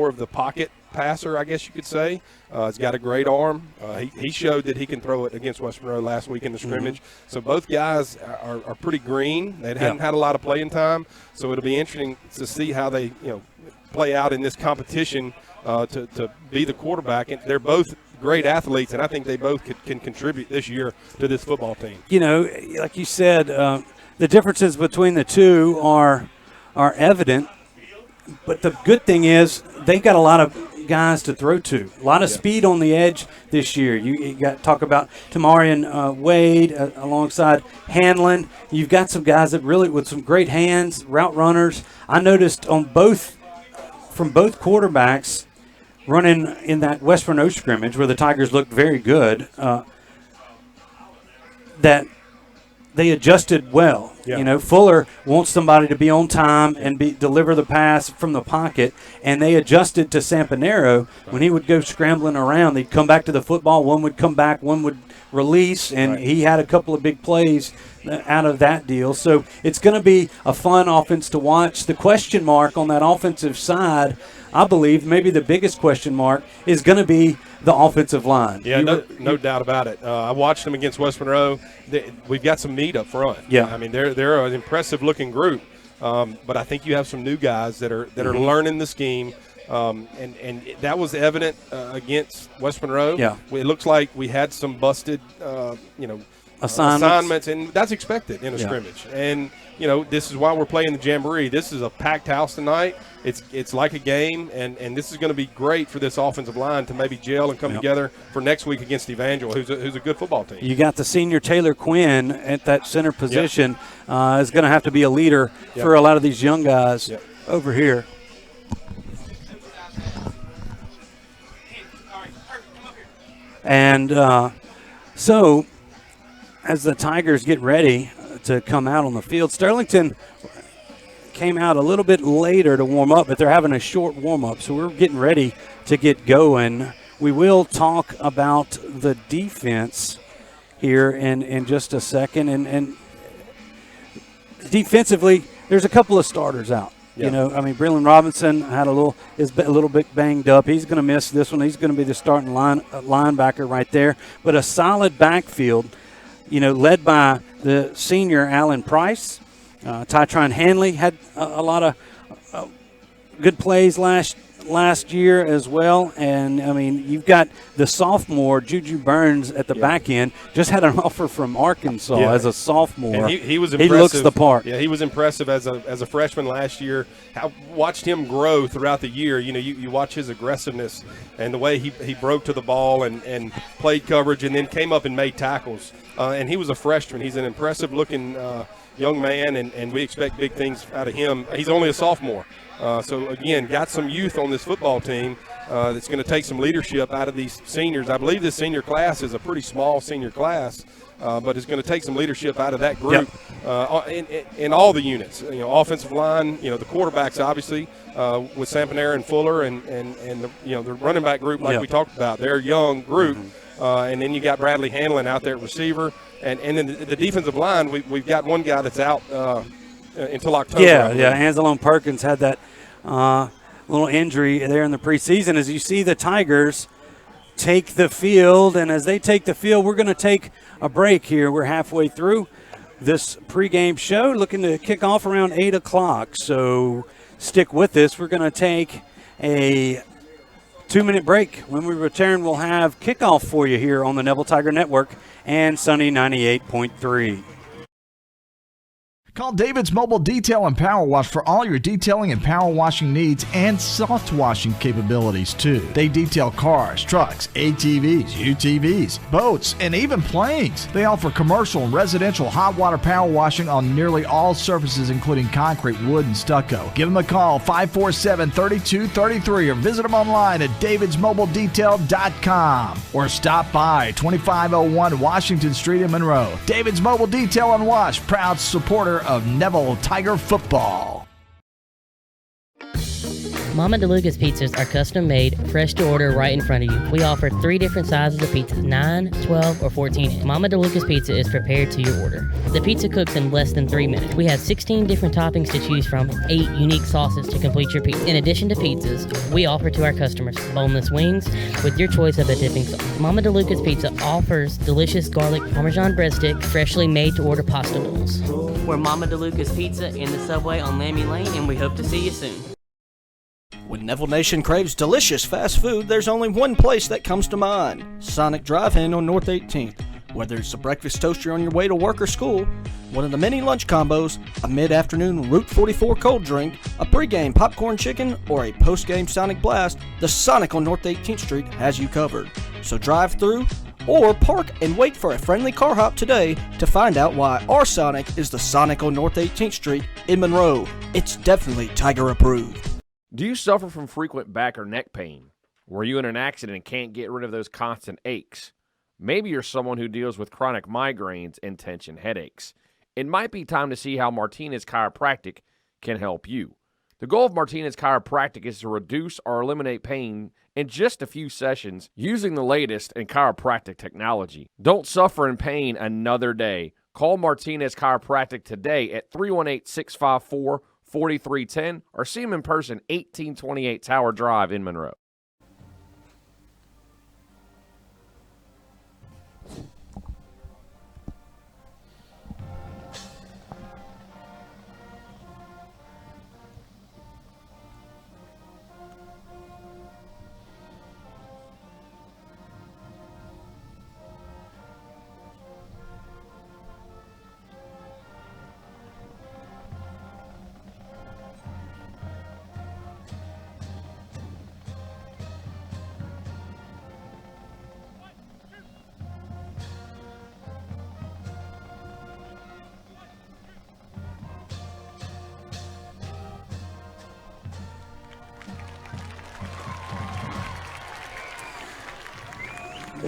more of the pocket passer, I guess you could say. He's got a great arm. He showed that he can throw it against West Monroe last week in the scrimmage. So both guys are pretty green. They hadn't had a lot of playing time, so it'll be interesting to see how they play out in this competition to be the quarterback. And they're both great athletes, and I think they both can contribute this year to this football team. Like you said, the differences between the two are evident, but the good thing is they've got a lot of guys to throw to. A lot of speed on the edge this year. You got to talk about Tamarian Wade alongside Hanlon. You've got some guys that really with some great hands, route runners. I noticed from both quarterbacks running in that West Monroe scrimmage where the Tigers looked very good, that they adjusted well. Yeah. Fuller wants somebody to be on time and deliver the pass from the pocket, and they adjusted to Sampanero. When he would go scrambling around, they'd come back to the football. One would come back, one would release, and he had a couple of big plays out of that deal. So it's going to be a fun offense to watch. The question mark on that offensive side, I believe maybe the biggest question mark is going to be the offensive line. Yeah, no doubt about it. I watched them against West Monroe. We've got some meat up front. Yeah, I mean they're an impressive looking group, but I think you have some new guys that are learning the scheme. And that was evident against West Monroe. Yeah, it looks like we had some busted, assignments, and that's expected in a scrimmage. And this is why we're playing the Jamboree. This is a packed house tonight. It's like a game, and this is going to be great for this offensive line to maybe gel and come together for next week against Evangel, who's a good football team. You got the senior Taylor Quinn at that center position. Is going to have to be a leader for a lot of these young guys over here. And so as the Tigers get ready to come out on the field, Sterlington came out a little bit later to warm up, but they're having a short warm-up, so we're getting ready to get going. We will talk about the defense here in just a second. And defensively, there's a couple of starters out. Yeah. Breland Robinson is a little bit banged up. He's going to miss this one. He's going to be the starting linebacker right there. But a solid backfield, led by the senior Alan Price. Tytron Hanley had a lot of good plays last year as well. And, you've got the sophomore, Juju Burns, at the back end. Just had an offer from Arkansas as a sophomore. And he was impressive. He looks the part. Yeah, he was impressive as a freshman last year. I watched him grow throughout the year. You watch his aggressiveness and the way he broke to the ball and played coverage and then came up and made tackles. And he was a freshman. He's an impressive-looking young man, and we expect big things out of him. He's only a sophomore. So, again, got some youth on this football team that's going to take some leadership out of these seniors. I believe this senior class is a pretty small senior class, but it's going to take some leadership out of that group in all the units. Offensive line, the quarterbacks, obviously, with Sampanera and Fuller and the running back group like we talked about. They're a young group. And then you got Bradley Hanlon out there at receiver. And then the defensive line, we've got one guy that's out until October. Yeah, Anzalone Perkins had that little injury there in the preseason. As you see the Tigers take the field, and as they take the field, we're going to take a break here. We're halfway through this pregame show, looking to kick off around 8 o'clock. So stick with us. We're going to take a 2-minute break. When we return, we'll have kickoff for you here on the Neville Tiger Network and Sunny 98.3. Call David's Mobile Detail and Power Wash for all your detailing and power washing needs and soft washing capabilities, too. They detail cars, trucks, ATVs, UTVs, boats, and even planes. They offer commercial and residential hot water power washing on nearly all surfaces, including concrete, wood, and stucco. Give them a call, 547-3233, or visit them online at davidsmobiledetail.com or stop by 2501 Washington Street in Monroe. David's Mobile Detail and Wash, proud supporter of Neville Tiger football. Mama DeLuca's pizzas are custom made, fresh to order right in front of you. We offer 3 different sizes of pizzas, 9, 12, or 14 inch. Mama DeLuca's pizza is prepared to your order. The pizza cooks in less than 3 minutes. We have 16 different toppings to choose from, 8 unique sauces to complete your pizza. In addition to pizzas, we offer to our customers boneless wings with your choice of a dipping sauce. Mama DeLuca's Pizza offers delicious garlic Parmesan breadstick, freshly made to order pasta bowls. We're Mama DeLuca's Pizza in the Subway on Lammy Lane, and we hope to see you soon. When Neville Nation craves delicious fast food, there's only one place that comes to mind: Sonic Drive-In on North 18th. Whether it's a breakfast toaster on your way to work or school, one of the many lunch combos, a mid-afternoon Route 44 cold drink, a pregame popcorn chicken, or a postgame Sonic Blast, the Sonic on North 18th Street has you covered. So drive through or park and wait for a friendly car hop today to find out why our Sonic is the Sonic on North 18th Street in Monroe. It's definitely Tiger approved. Do you suffer from frequent back or neck pain? Were you in an accident and can't get rid of those constant aches? Maybe you're someone who deals with chronic migraines and tension headaches. It might be time to see how Martinez Chiropractic can help you. The goal of Martinez Chiropractic is to reduce or eliminate pain in just a few sessions using the latest in chiropractic technology. Don't suffer in pain another day. Call Martinez Chiropractic today at 318-654-4310 or see them in person, 1828 Tower Drive in Monroe.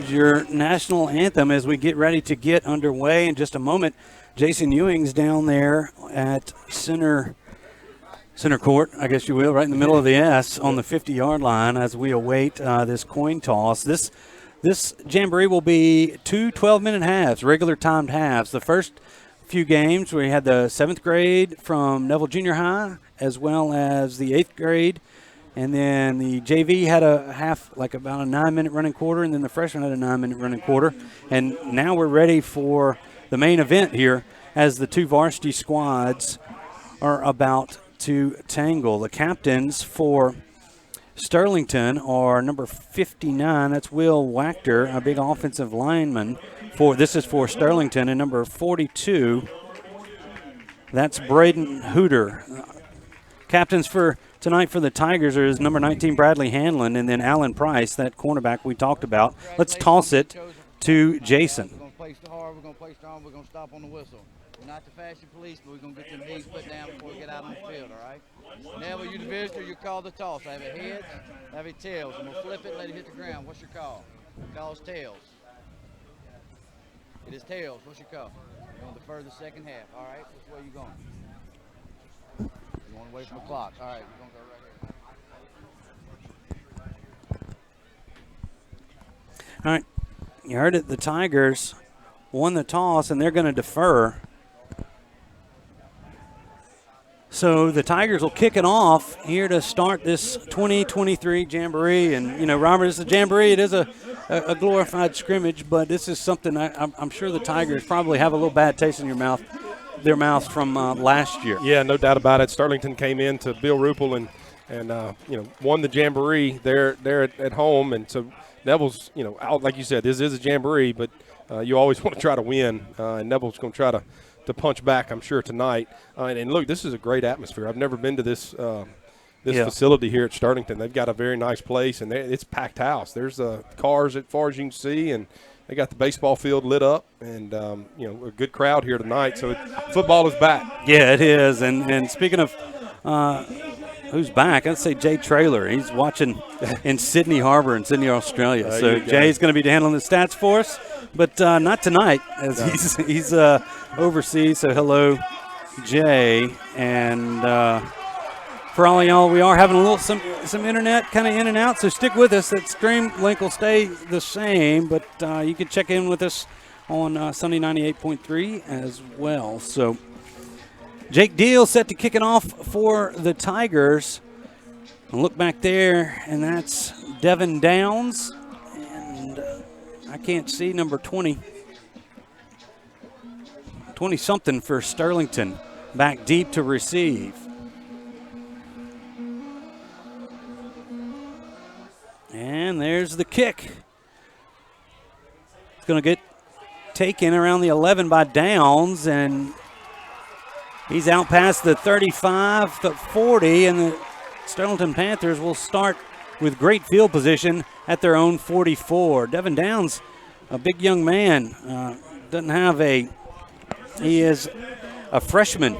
Your national anthem as we get ready to get underway in just a moment. Jason Ewing's down there at center court, I guess you will, right in the middle of the S on the 50-yard line as we await this coin toss. This Jamboree will be 2 12-minute halves, regular timed halves. The first few games we had the 7th grade from Neville Junior High as well as the 8th grade. And then the JV had a half, like about a 9-minute running quarter, and then the freshman had a 9-minute running quarter. And now we're ready for the main event here as the two varsity squads are about to tangle. The captains for Sterlington are number 59, that's Will Wachter, a big offensive lineman. This is for Sterlington, and number 42, that's Braden Hooter. Captains for tonight for the Tigers is number 19, Bradley Hanlon, and then Alan Price, that cornerback we talked about. Let's toss it to Jason. We're going to play hard, we're going to play strong, we're going to stop on the whistle. We're not the fastest police, but we're going to get them knees put down before we get out on the field, all right? Neville, you the visitor, you call the toss. I have it heads, I have it tails. I'm going to flip it, let it hit the ground. What's your call? Call's tails. It is tails. What's your call? You're going to defer the second half, all right? Which way are you going? You want away from the clock. All right, we're going to go right here. All right, you heard it. The Tigers won the toss, and they're going to defer. So the Tigers will kick it off here to start this 2023 Jamboree. And, you know, Robert, it's a Jamboree. It is a glorified scrimmage, but this is something I'm sure the Tigers probably have a little bad taste in their mouth from last year. Yeah, no doubt about it. Sterlington came in to Bill Ruppel and won the Jamboree there at home. And so Neville's, like you said, this is a Jamboree, but you always want to try to win. And Neville's going to try to punch back, I'm sure, tonight. And look, this is a great atmosphere. I've never been to this facility here at Sterlington. They've got a very nice place, and it's packed house. There's cars as far as you can see, and they got the baseball field lit up, and a good crowd here tonight. So football is back. Yeah, it is. And speaking of who's back, I'd say Jay Traylor. He's watching in Sydney Harbor in Sydney, Australia. So Jay's going to be handling the stats for us, but not tonight as he's overseas. So hello, Jay. And For all of y'all, we are having a little some internet kind of in and out, so stick with us. That stream link will stay the same, but you can check in with us on Sunday 98.3 as well. So Jake Deal set to kick it off for the Tigers. And look back there, and that's Devin Downs. And I can't see number 20. 20-something for Sterlington. Back deep to receive. And there's the kick. It's going to get taken around the 11 by Downs, and he's out past the 35, the 40, and the Sterlington Panthers will start with great field position at their own 44. Devin Downs, a big young man, he is a freshman,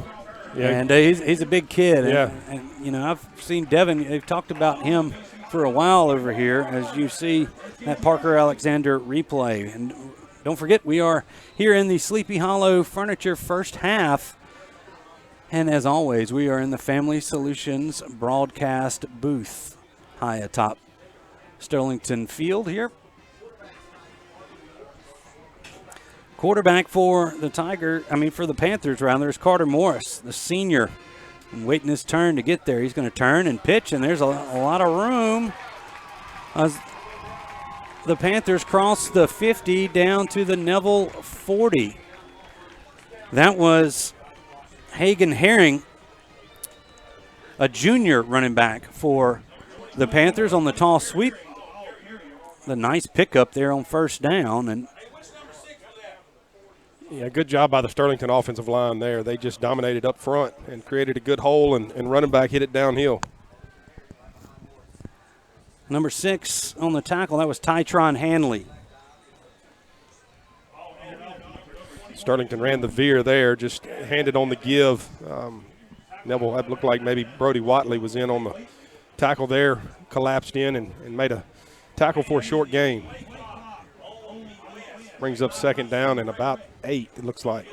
and he's a big kid. Yeah. And I've seen Devin, they've talked about him for a while over here as you see that Parker Alexander replay. And don't forget, we are here in the Sleepy Hollow Furniture first half. And as always, we are in the Family Solutions broadcast booth high atop Sterlington Field here. Quarterback for the Panthers rather, is Carter Morris, the senior. And waiting his turn to get there. He's going to turn and pitch, and there's a lot of room as the Panthers cross the 50 down to the Neville 40. That was Hagan Herring, a junior running back for the Panthers on the toss sweep. The nice pickup there on first down. And yeah, good job by the Sterlington offensive line there. They just dominated up front and created a good hole, and running back hit it downhill. Number 6 on the tackle, that was Tytron Hanley. Sterlington ran the veer there, just handed on the give. Neville, that looked like maybe Brody Watley was in on the tackle there, collapsed in and made a tackle for a short gain. Brings up second down and about 8, it looks like.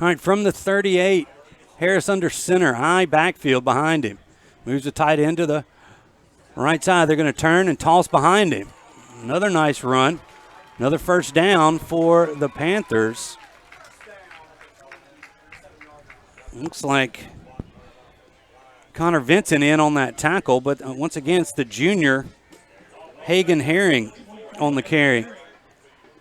All right, from the 38, Harris under center, high backfield behind him. Moves the tight end to the right side. They're going to turn and toss behind him. Another nice run. Another first down for the Panthers. Looks like Connor Vincent in on that tackle, but once again, it's the junior Hagan Herring on the carry.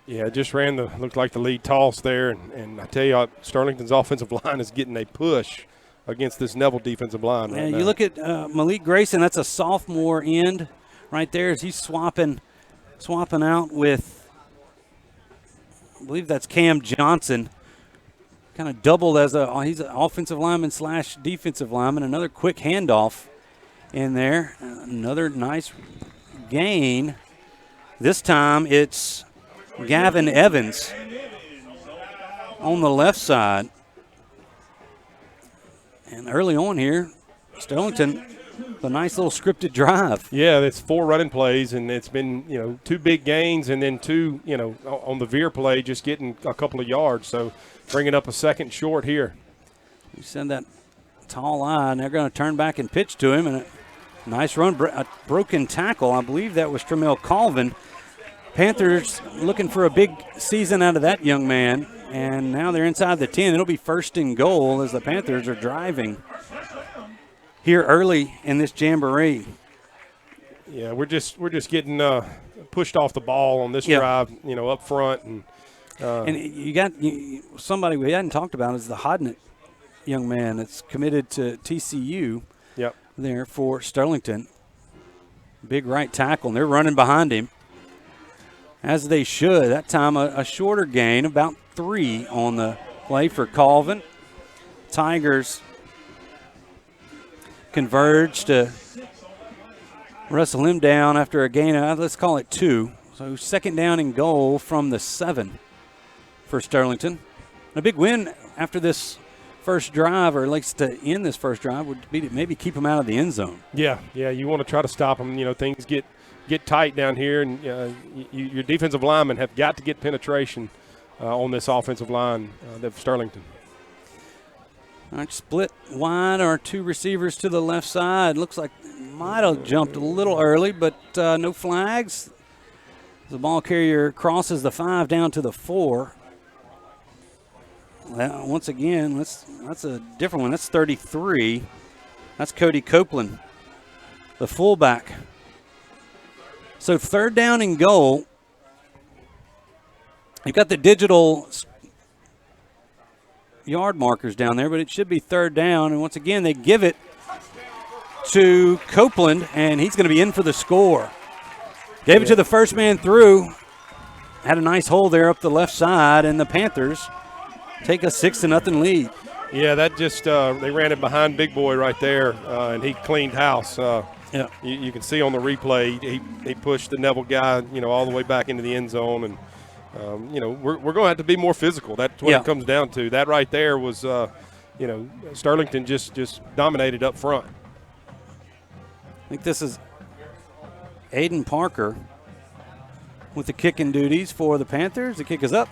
Yeah, just looked like the lead toss there, and I tell you, Sterlington's offensive line is getting a push against this Neville defensive line right now. You look at Malik Grayson, that's a sophomore end right there as he's swapping out with, I believe that's Cam Johnson. Kind of doubled he's an offensive lineman / defensive lineman. Another quick handoff in there. Another nice gain. This time it's Gavin Evans on the left side. And early on here, Sterlington, a nice little scripted drive. Yeah, it's 4 running plays, and it's been, 2 big gains and then 2, on the veer play, just getting a couple of yards. So bringing up a second short here. You send that tall line. They're going to turn back and pitch to him. And a nice run, a broken tackle. I believe that was Tremel Colvin. Panthers looking for a big season out of that young man. And now they're inside the 10. It'll be first and goal as the Panthers are driving here early in this Jamboree. Yeah, we're just getting pushed off the ball on this drive, up front. And you got somebody we hadn't talked about is the Hodnick young man that's committed to TCU. Yep. There for Sterlington. Big right tackle, and they're running behind him, as they should. That time a shorter gain, about 3 on the play for Colvin. Tigers converge to wrestle him down after a gain of, let's call it 2. So second down and goal from the 7 for Sterlington. A big win after this first drive, or at least to end this first drive, would be to maybe keep them out of the end zone. Yeah, you want to try to stop them. Things get tight down here, and your defensive linemen have got to get penetration on this offensive line of Sterlington. All right, split wide are 2 receivers to the left side. Looks like might have jumped a little early, but no flags. The ball carrier crosses the 5 down to the 4. Well, once again, that's a different one. That's 33. That's Cody Copeland, the fullback. So 3rd down and goal. You've got the digital yard markers down there, but it should be 3rd down. And once again, they give it to Copeland, and he's going to be in for the score. Gave it to the first man through. Had a nice hole there up the left side, and the Panthers take a 6-0 lead. Yeah, that just they ran it behind Big Boy right there, and he cleaned house. Yeah, you can see on the replay he pushed the Neville guy, all the way back into the end zone, and we're going to have to be more physical. That's what it comes down to. That right there was, Sterlington just dominated up front. I think this is Aiden Parker with the kicking duties for the Panthers. The kick is up.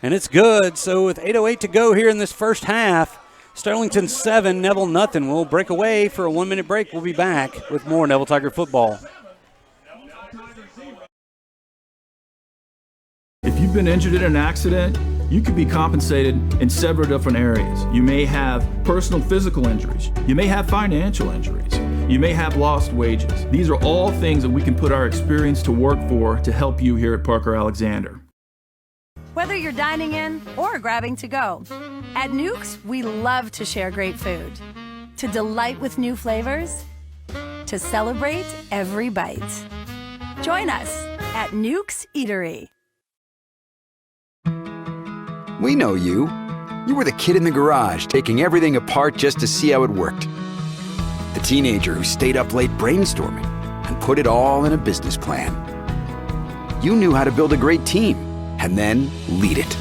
And it's good. So with 8:08 to go here in this first half, Sterlington 7, Neville nothing. We'll break away for a 1-minute break. We'll be back with more Neville Tiger football. If you've been injured in an accident, you could be compensated in several different areas. You may have personal physical injuries. You may have financial injuries. You may have lost wages. These are all things that we can put our experience to work for to help you here at Parker Alexander. Whether you're dining in or grabbing to go, at Nukes, we love to share great food, to delight with new flavors, to celebrate every bite. Join us at Nukes Eatery. We know you. You were the kid in the garage taking everything apart just to see how it worked. The teenager who stayed up late brainstorming and put it all in a business plan. You knew how to build a great team and then lead it.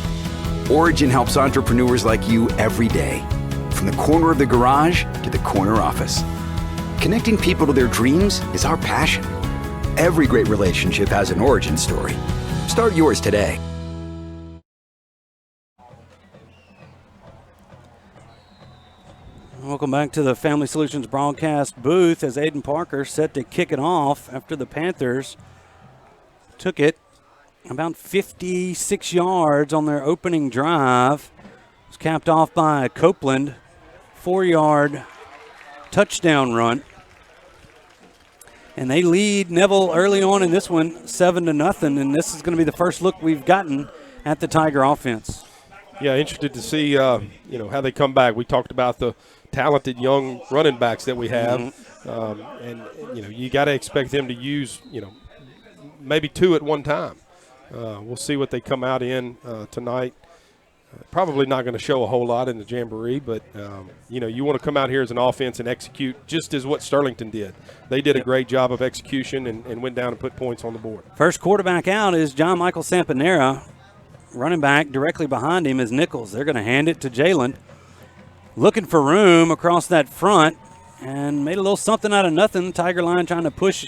Origin helps entrepreneurs like you every day, from the corner of the garage to the corner office. Connecting people to their dreams is our passion. Every great relationship has an origin story. Start yours today. Welcome back to the Family Solutions broadcast booth as Aiden Parker set to kick it off after the Panthers took it about 56 yards on their opening drive. It was capped off by a Copeland 4-yard touchdown run. And they lead Neville early on in this one 7-0, and this is going to be the first look we've gotten at the Tiger offense. Yeah, interested to see how they come back. We talked about the talented young running backs that we have, and you got to expect them to use maybe 2 at one time. We'll see what they come out in tonight. Probably not going to show a whole lot in the Jamboree, but you want to come out here as an offense and execute just as what Sterlington did. They did a great job of execution and went down and put points on the board. First quarterback out is John Michael Sampanera. Running back directly behind him is Nichols. They're going to hand it to Jalen. Looking for room across that front and made a little something out of nothing. Tiger line trying to push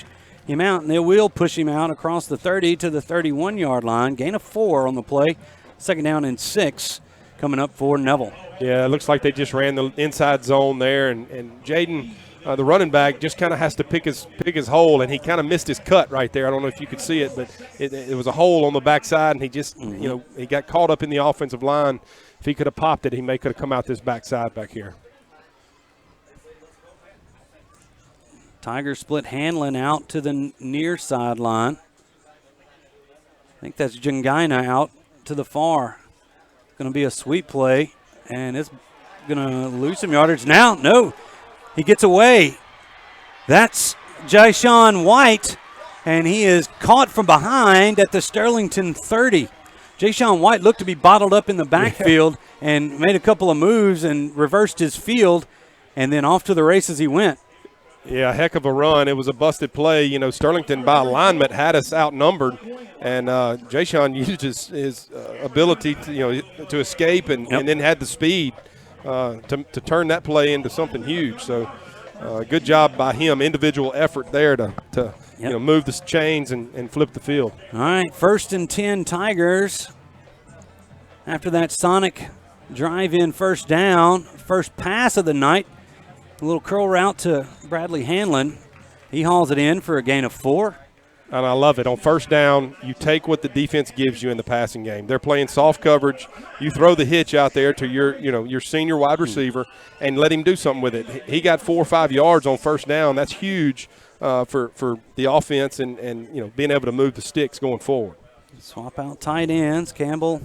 him out, and they will push him out across the 30 to the 31-yard line. Gain of 4 on the play. 2nd down and 6 coming up for Neville. Yeah, it looks like they just ran the inside zone there, and Jaden, the running back, just kind of has to pick his hole, and he kind of missed his cut right there. I don't know if you could see it, but it was a hole on the backside, and he just, he got caught up in the offensive line. If he could have popped it, he could have come out this backside back here. Tigers split Hanlon out to the near sideline. I think that's Jungina out to the far. It's going to be a sweep play, and it's going to lose some yardage. Now, no, he gets away. That's Jyshawn White, and he is caught from behind at the Sterlington 30. Jyshawn White looked to be bottled up in the backfield and made a couple of moves and reversed his field, and then off to the races he went. Yeah, heck of a run. It was a busted play. Sterlington by alignment had us outnumbered, and Jyshawn used his ability to escape and then had the speed to turn that play into something huge. So good job by him, individual effort there to move the chains and flip the field. All right, 1st and 10 Tigers. After that sonic drive-in first down, first pass of the night, a little curl route to Bradley Hanlon. He hauls it in for a gain of 4. And I love it. On first down, you take what the defense gives you in the passing game. They're playing soft coverage. You throw the hitch out there to your senior wide receiver and let him do something with it. He got 4 or 5 yards on first down. That's huge for the offense and being able to move the sticks going forward. Swap out tight ends. Campbell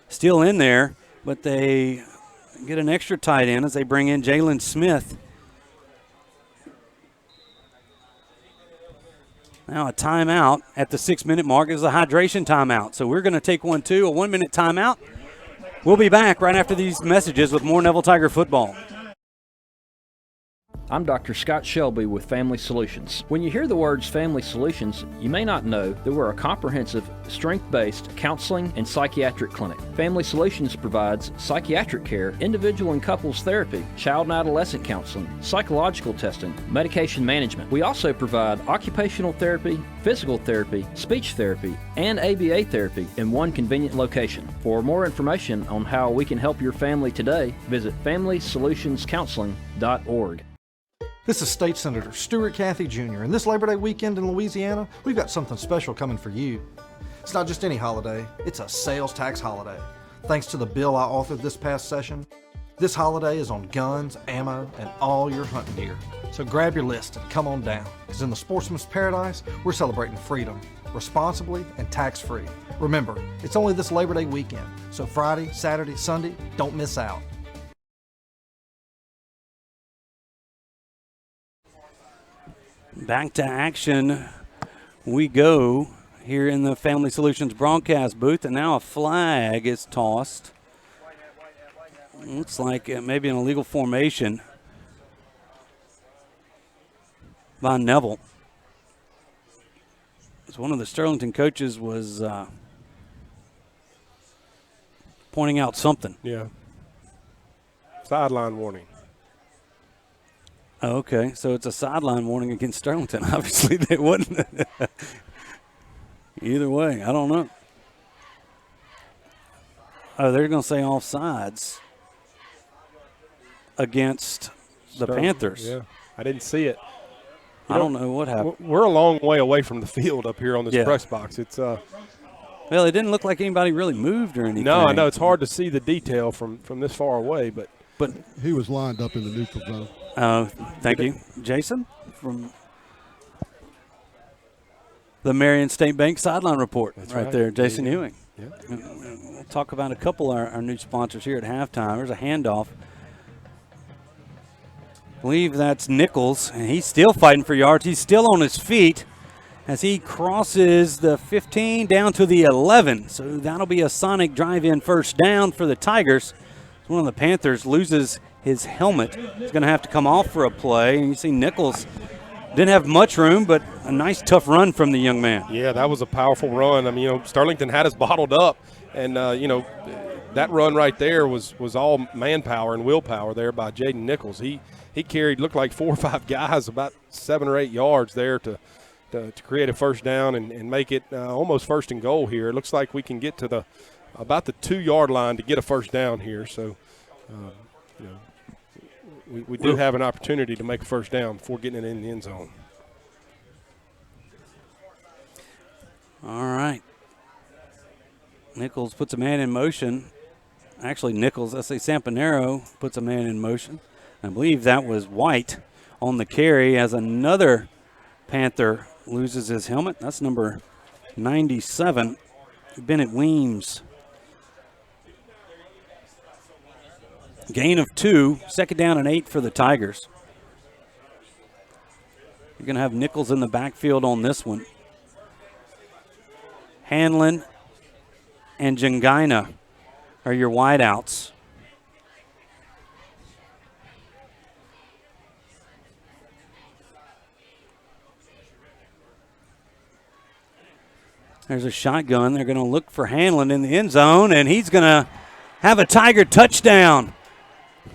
still in there, but they get an extra tight end as they bring in Jalen Smith. Now a timeout at the 6-minute mark is a hydration timeout. So we're going to take one too, a 1-minute timeout. We'll be back right after these messages with more Neville Tiger football. I'm Dr. Scott Shelby with Family Solutions. When you hear the words Family Solutions, you may not know that we're a comprehensive, strength-based counseling and psychiatric clinic. Family Solutions provides psychiatric care, individual and couples therapy, child and adolescent counseling, psychological testing, medication management. We also provide occupational therapy, physical therapy, speech therapy, and ABA therapy in one convenient location. For more information on how we can help your family today, visit FamilySolutionsCounseling.org. This is State Senator Stewart Cathy Jr., and this Labor Day weekend in Louisiana, we've got something special coming for you. It's not just any holiday, it's a sales tax holiday. Thanks to the bill I authored this past session, this holiday is on guns, ammo, and all your hunting gear. So grab your list and come on down, because in the sportsman's paradise, we're celebrating freedom, responsibly and tax-free. Remember, it's only this Labor Day weekend, so Friday, Saturday, Sunday, don't miss out. Back to action we go here in the Family Solutions broadcast booth, and now a flag is tossed. Looks like maybe an illegal formation by Neville. As one of the Sterlington coaches was pointing out something. Yeah. Sideline warning. Oh, okay, so it's a sideline warning against Sterlington. Obviously, they wouldn't. Either way, I don't know. Oh, they're going to say offsides against the Panthers. Yeah, I didn't see it. I don't know what happened. We're a long way away from the field up here on this press box. It's well, it didn't look like anybody really moved or anything. No, I know it's hard to see the detail from this far away, but he was lined up in the neutral zone. Thank you. Jason from the Marion State Bank sideline report. That's right there, Jason Ewing. Yeah. We'll talk about a couple of our new sponsors here at halftime. There's a handoff. I believe that's Nichols, and he's still fighting for yards. He's still on his feet as he crosses the 15 down to the 11. So that'll be a sonic drive-in first down for the Tigers. One of the Panthers loses his helmet. He's going to have to come off for a play. And you see Nichols didn't have much room, but a nice, tough run from the young man. Yeah, that was a powerful run. I mean, Sterlington had us bottled up, and, that run right there was all manpower and willpower there by Jaden Nichols. He carried, looked like 4 or 5 guys about 7 or 8 yards there to create a first down and make it almost first and goal here. It looks like we can get to about the 2-yard line to get a first down here. So, we do have an opportunity to make a first down before getting it in the end zone. All right. Nichols puts a man in motion. Actually, Nichols, I say Sampanero puts a man in motion. I believe that was White on the carry as another Panther loses his helmet. That's number 97, Bennett Weems. Gain of 2, second down and 8 for the Tigers. You're going to have Nichols in the backfield on this one. Hanlon and Jangina are your wideouts. There's a shotgun. They're going to look for Hanlon in the end zone, and he's going to have a Tiger touchdown.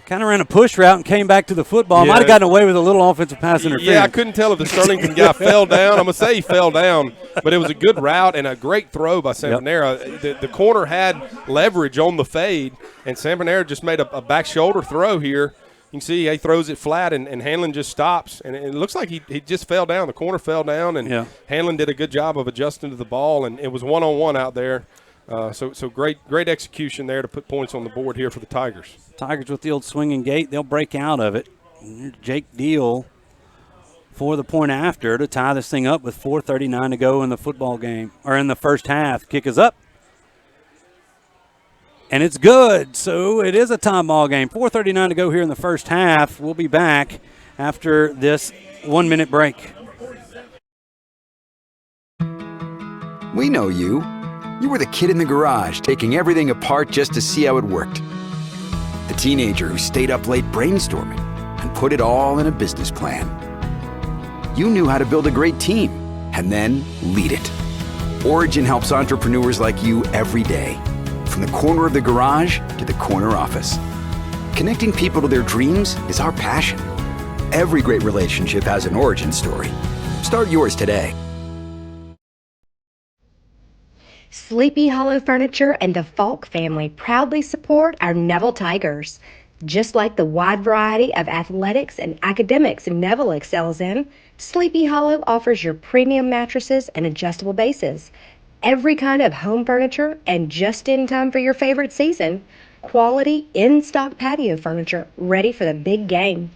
Kind of ran a push route and came back to the football. Yeah. Might have gotten away with a little offensive pass interference. Yeah, I couldn't tell if the Sterlington guy fell down. I'm going to say he fell down, but it was a good route and a great throw by Sampanera. The corner had leverage on the fade, and Sampanera just made a back shoulder throw here. You can see he throws it flat, and Hanlon just stops. And it looks like he just fell down. The corner fell down, and Hanlon did a good job of adjusting to the ball, and it was one-on-one out there. So great execution there to put points on the board here for the Tigers. Tigers with the old swinging gate. They'll break out of it. Jake Deal for the point after to tie this thing up with 4:39 to go in the football game, or in the first half. Kick is up. And it's good. So it is a time ball game. 4:39 to go here in the first half. We'll be back after this 1-minute break. We know you. You were the kid in the garage taking everything apart just to see how it worked. The teenager who stayed up late brainstorming and put it all in a business plan. You knew how to build a great team and then lead it. Origin helps entrepreneurs like you every day, from the corner of the garage to the corner office. Connecting people to their dreams is our passion. Every great relationship has an origin story. Start yours today. Sleepy Hollow Furniture and the Falk family proudly support our Neville Tigers. Just like the wide variety of athletics and academics Neville excels in, Sleepy Hollow offers your premium mattresses and adjustable bases. Every kind of home furniture, and just in time for your favorite season, quality in-stock patio furniture ready for the big game.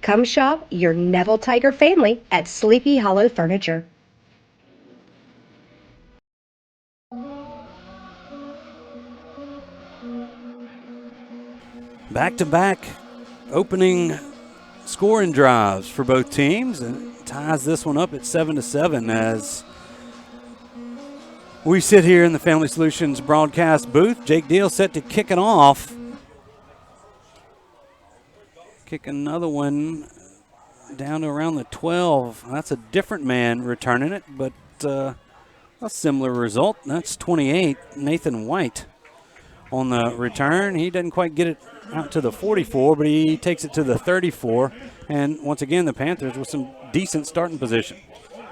Come shop your Neville Tiger family at Sleepy Hollow Furniture. Back-to-back opening scoring drives for both teams, and ties this one up at 7-7 as we sit here in the Family Solutions broadcast booth. Jake Deal set to kick it off. Kick another one down to around the 12. That's a different man returning it, but a similar result. That's 28, Nathan White on the return. He doesn't quite get it out to the 44, but he takes it to the 34. And once again, the Panthers with some decent starting position.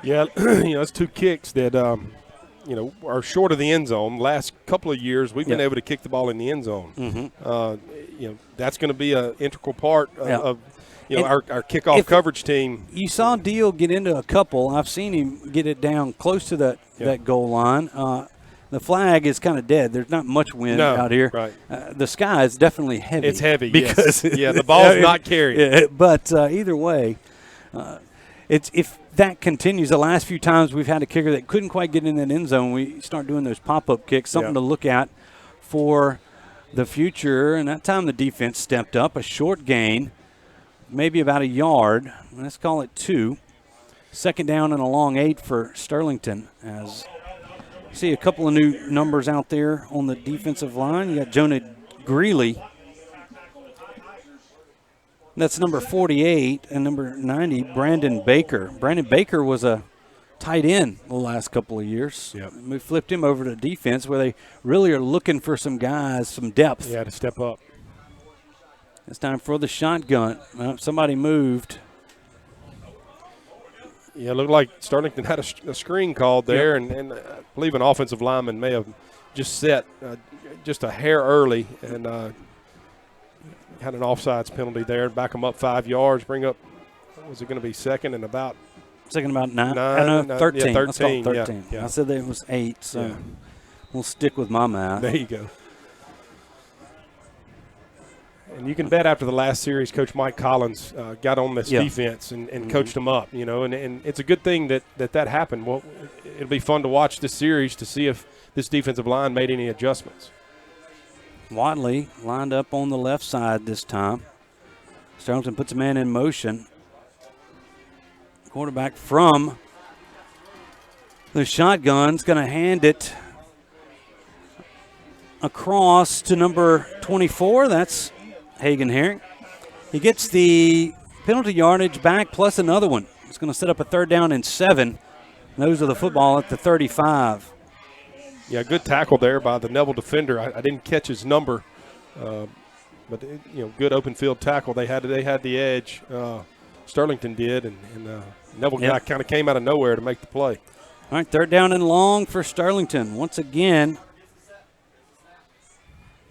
Yeah, it's two kicks that are short of the end zone. Last couple of years, we've been able to kick the ball in the end zone. Mm-hmm. That's going to be an integral part of our kickoff coverage team. You saw Deal get into a couple. I've seen him get it down close to that goal line. The flag is kind of dead. There's not much wind out here. Right. The sky is definitely heavy. It's heavy because the ball's not carried. But either way, if that continues, the last few times we've had a kicker that couldn't quite get in that end zone, we start doing those pop-up kicks, something to look at for the future. And that time the defense stepped up, a short gain, maybe about a yard. Let's call it 2. Second down and a long 8 for Sterlington. As see a couple of new numbers out there on the defensive line. You got Jonah Greeley. That's number 48, and number 90, Brandon Baker. Brandon Baker was a tight end the last couple of years. Yep. We flipped him over to defense where they really are looking for some guys, some depth. Yeah, to step up. It's time for the shotgun. Somebody moved. Yeah, it looked like Sterlington had a screen called there, and I believe an offensive lineman may have just set just a hair early and had an offsides penalty there. Back them up 5 yards, bring up, was it going to be second and about? Second about 9. 13. Yeah, 13. Let's call it 13. Yeah. I said that it was 8, so we'll stick with my math. There you go. And you can bet after the last series, Coach Mike Collins got on this defense and coached them up, and it's a good thing that happened. Well, it'll be fun to watch this series to see if this defensive line made any adjustments. Wadley lined up on the left side this time. Sterlington puts a man in motion. Quarterback from the shotgun's going to hand it across to number 24. That's Hagen Herring. He gets the penalty yardage back plus another one. It's going to set up a 3rd down and 7. Those are the football at the 35. Yeah, good tackle there by the Neville defender. I didn't catch his number, but good open field tackle. They had the edge. Sterlington did, and Neville guy kind of came out of nowhere to make the play. All right, 3rd down and long for Sterlington. Once again,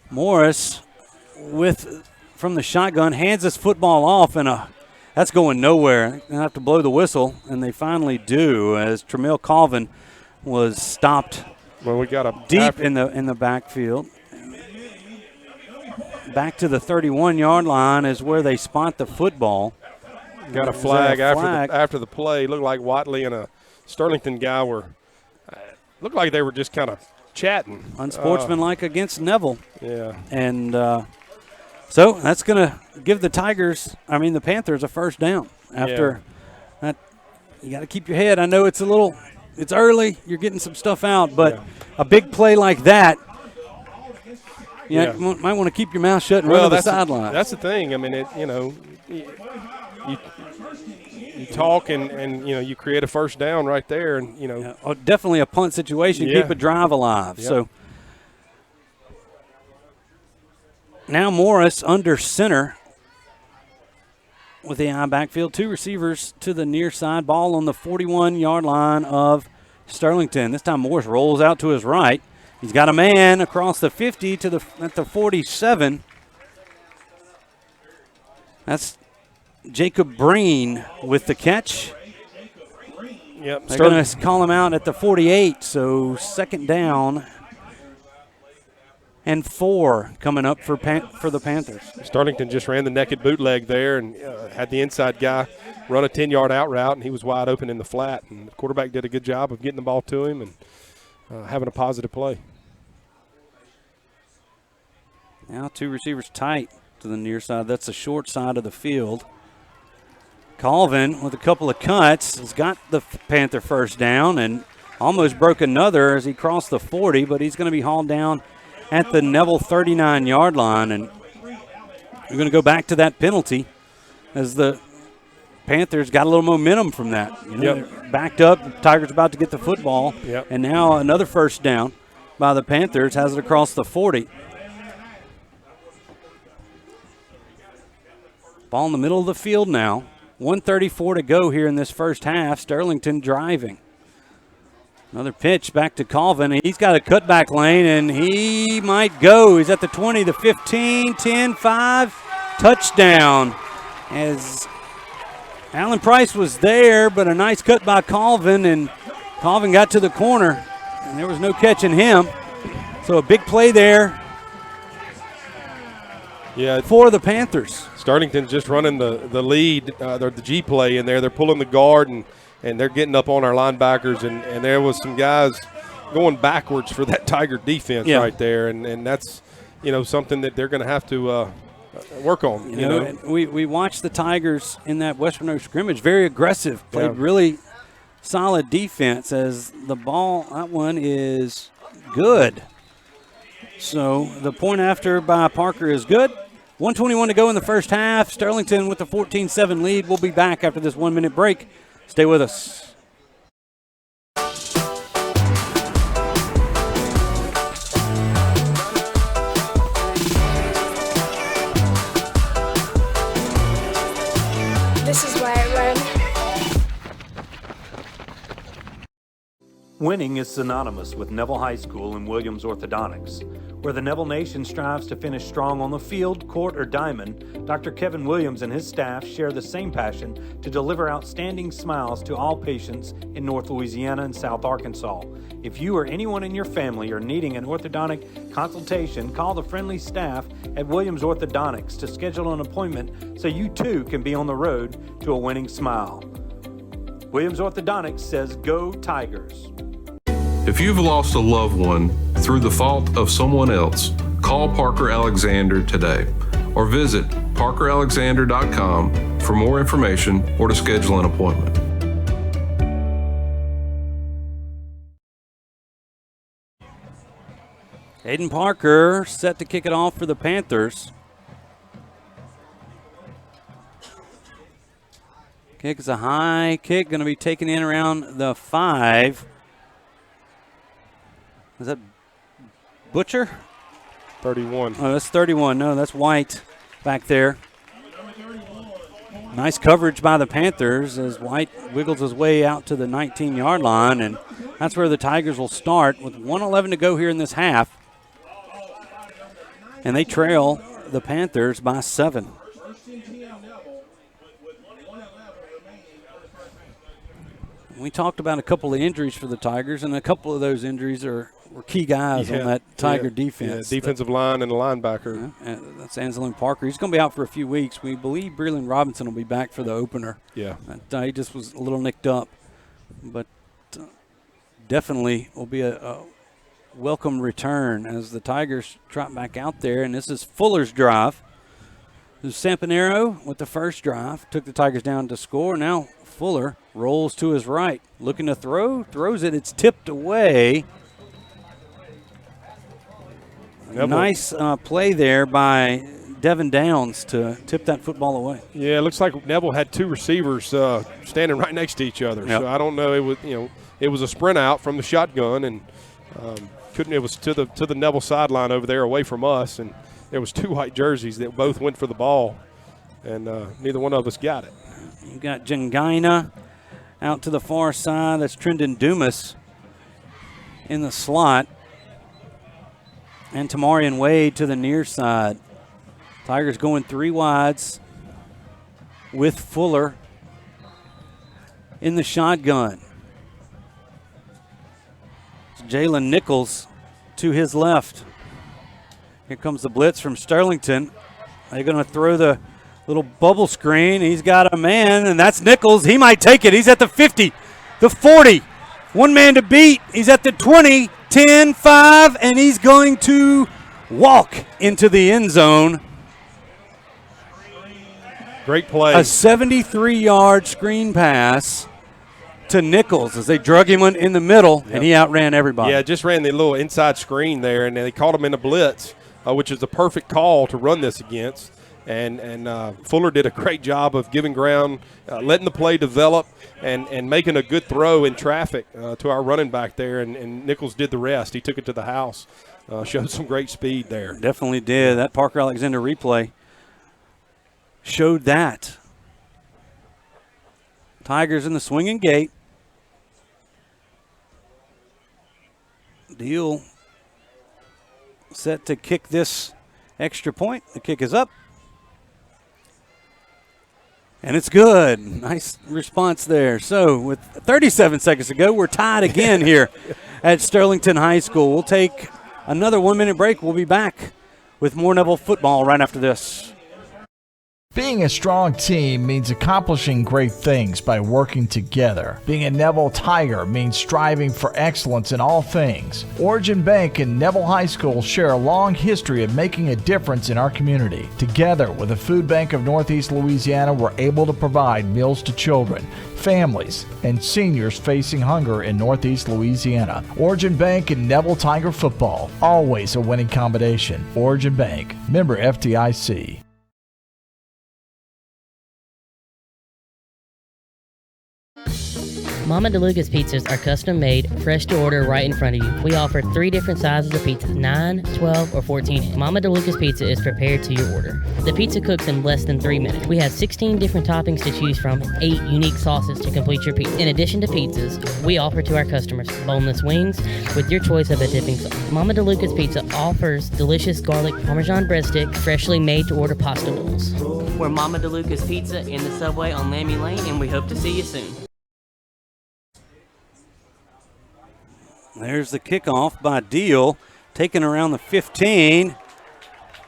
Morris from the shotgun hands this football off, and that's going nowhere. They're gonna have to blow the whistle, and they finally do, as Tremel Colvin was stopped. Well, we got a deep in the backfield. Back to the 31-yard line is where they spot the football. Got a flag after the play. Looked like Watley and a Sterlington guy looked like they were just kind of chatting. Unsportsmanlike against Neville. Yeah. And so that's going to give the Panthers a 1st down. After that, you got to keep your head. I know it's early. You're getting some stuff out, but a big play like that, you might want to keep your mouth shut and run to the sideline. That's the thing. I mean, you talk and you create a 1st down right there, and definitely a punt situation. Keep a drive alive. Yep. So now Morris under center with the I backfield. 2 receivers to the near side. Ball on the 41-yard line of Sterlington. This time Morris rolls out to his right. He's got a man across the 50 at the 47. That's Jacob Breen with the catch. Yep. They're going to call him out at the 48, so 2nd down and 4 coming up for the Panthers. Sterlington just ran the naked bootleg there and had the inside guy run a 10-yard out route, and he was wide open in the flat. And the quarterback did a good job of getting the ball to him and having a positive play. Now 2 receivers tight to the near side. That's the short side of the field. Colvin with a couple of cuts has got the Panther 1st down and almost broke another as he crossed the 40, but he's going to be hauled down at the Neville 39-yard line. And we're going to go back to that penalty as the Panthers got a little momentum from that. They're backed up. The Tigers about to get the football. And now another 1st down by the Panthers has it across the 40. Ball in the middle of the field now. 1:34 to go here in this 1st half. Sterlington driving. Another pitch back to Colvin. He's got a cutback lane, and he might go. He's at the 20, the 15, 10, 5. Touchdown. As Alan Price was there, but a nice cut by Colvin, and Colvin got to the corner, and there was no catching him. So a big play there for the Panthers. Sterlington's just running the lead, the G play in there. They're pulling the guard, and they're getting up on our linebackers, and there was some guys going backwards for that Tiger defense right there, and that's something that they're going to have to work on. We watched the Tigers in that Western Oak scrimmage, very aggressive, played really solid defense. As the ball, that one is good. So the point after by Parker is good. 1:21 to go in the 1st half. Sterlington with the 14-7 lead. We'll be back after this 1-minute break. Stay with us. This is why I run. Winning is synonymous with Neville High School and Williams Orthodontics. Where the Neville Nation strives to finish strong on the field, court, or diamond, Dr. Kevin Williams and his staff share the same passion to deliver outstanding smiles to all patients in North Louisiana and South Arkansas. If you or anyone in your family are needing an orthodontic consultation, call the friendly staff at Williams Orthodontics to schedule an appointment so you too can be on the road to a winning smile. Williams Orthodontics says, "Go Tigers." If you've lost a loved one through the fault of someone else, call Parker Alexander today or visit parkeralexander.com for more information or to schedule an appointment. Aiden Parker set to kick it off for the Panthers. Kick is a high kick, going to be taken in around the 5. Is that Butcher? 31. Oh, that's 31. No, that's White back there. Nice coverage by the Panthers as White wiggles his way out to the 19-yard line, and that's where the Tigers will start with 1:11 to go here in this half. And they trail the Panthers by 7. We talked about a couple of injuries for the Tigers, and a couple of those injuries were key guys on that Tiger defense. Yeah, defensive line and a linebacker. That's Anselin Parker. He's going to be out for a few weeks. We believe Breland Robinson will be back for the opener. Yeah. He just was a little nicked up. But definitely will be a welcome return as the Tigers trot back out there. And this is Fuller's drive. This is Sampanero with the first drive. Took the Tigers down to score. Now Fuller rolls to his right. Looking to throw. Throws it. It's tipped away. Nice play there by Devin Downs to tip that football away. Yeah, it looks like Neville had two receivers standing right next to each other. Yep. So I don't know. It was a sprint out from the shotgun, and it was to the Neville sideline over there, away from us, and there was two white jerseys that both went for the ball, and neither one of us got it. You got Jengina out to the far side. That's Trendon Dumas in the slot. And Tamarian Wade to the near side. Tigers going 3 wides with Fuller in the shotgun. Jalen Nichols to his left. Here comes the blitz from Sterlington. They're going to throw the little bubble screen. He's got a man, and that's Nichols. He might take it. He's at the 50, the 40. One man to beat. He's at the 20. 10, 5, and he's going to walk into the end zone. Great play. A 73-yard screen pass to Nichols as they drug him in the middle, and he outran everybody. Yeah, just ran the little inside screen there, and they caught him in a blitz, which is the perfect call to run this against. And Fuller did a great job of giving ground, letting the play develop, and making a good throw in traffic to our running back there. And Nichols did the rest. He took it to the house, showed some great speed there. Definitely did. That Parker Alexander replay showed that. Tigers in the swinging gate. Deal set to kick this extra point. The kick is up. And it's good. Nice response there. So with 37 seconds to go, we're tied again here at Sterlington High School. We'll take another 1-minute break. We'll be back with more Neville football right after this. Being a strong team means accomplishing great things by working together. Being a Neville Tiger means striving for excellence in all things. Origin Bank and Neville High School share a long history of making a difference in our community. Together with the Food Bank of Northeast Louisiana, we're able to provide meals to children, families, and seniors facing hunger in Northeast Louisiana. Origin Bank and Neville Tiger football, always a winning combination. Origin Bank, member FDIC. Mama DeLuca's pizzas are custom made, fresh to order right in front of you. We offer 3 different sizes of pizza, 9, 12, or 14. Mama DeLuca's pizza is prepared to your order. The pizza cooks in less than 3 minutes. We have 16 different toppings to choose from, 8 unique sauces to complete your pizza. In addition to pizzas, we offer to our customers boneless wings with your choice of a dipping sauce. Mama DeLuca's Pizza offers delicious garlic Parmesan breadstick, freshly made to order pasta bowls. We're Mama DeLuca's Pizza in the Subway on Lammy Lane, and we hope to see you soon. There's the kickoff by Deal, taken around the 15,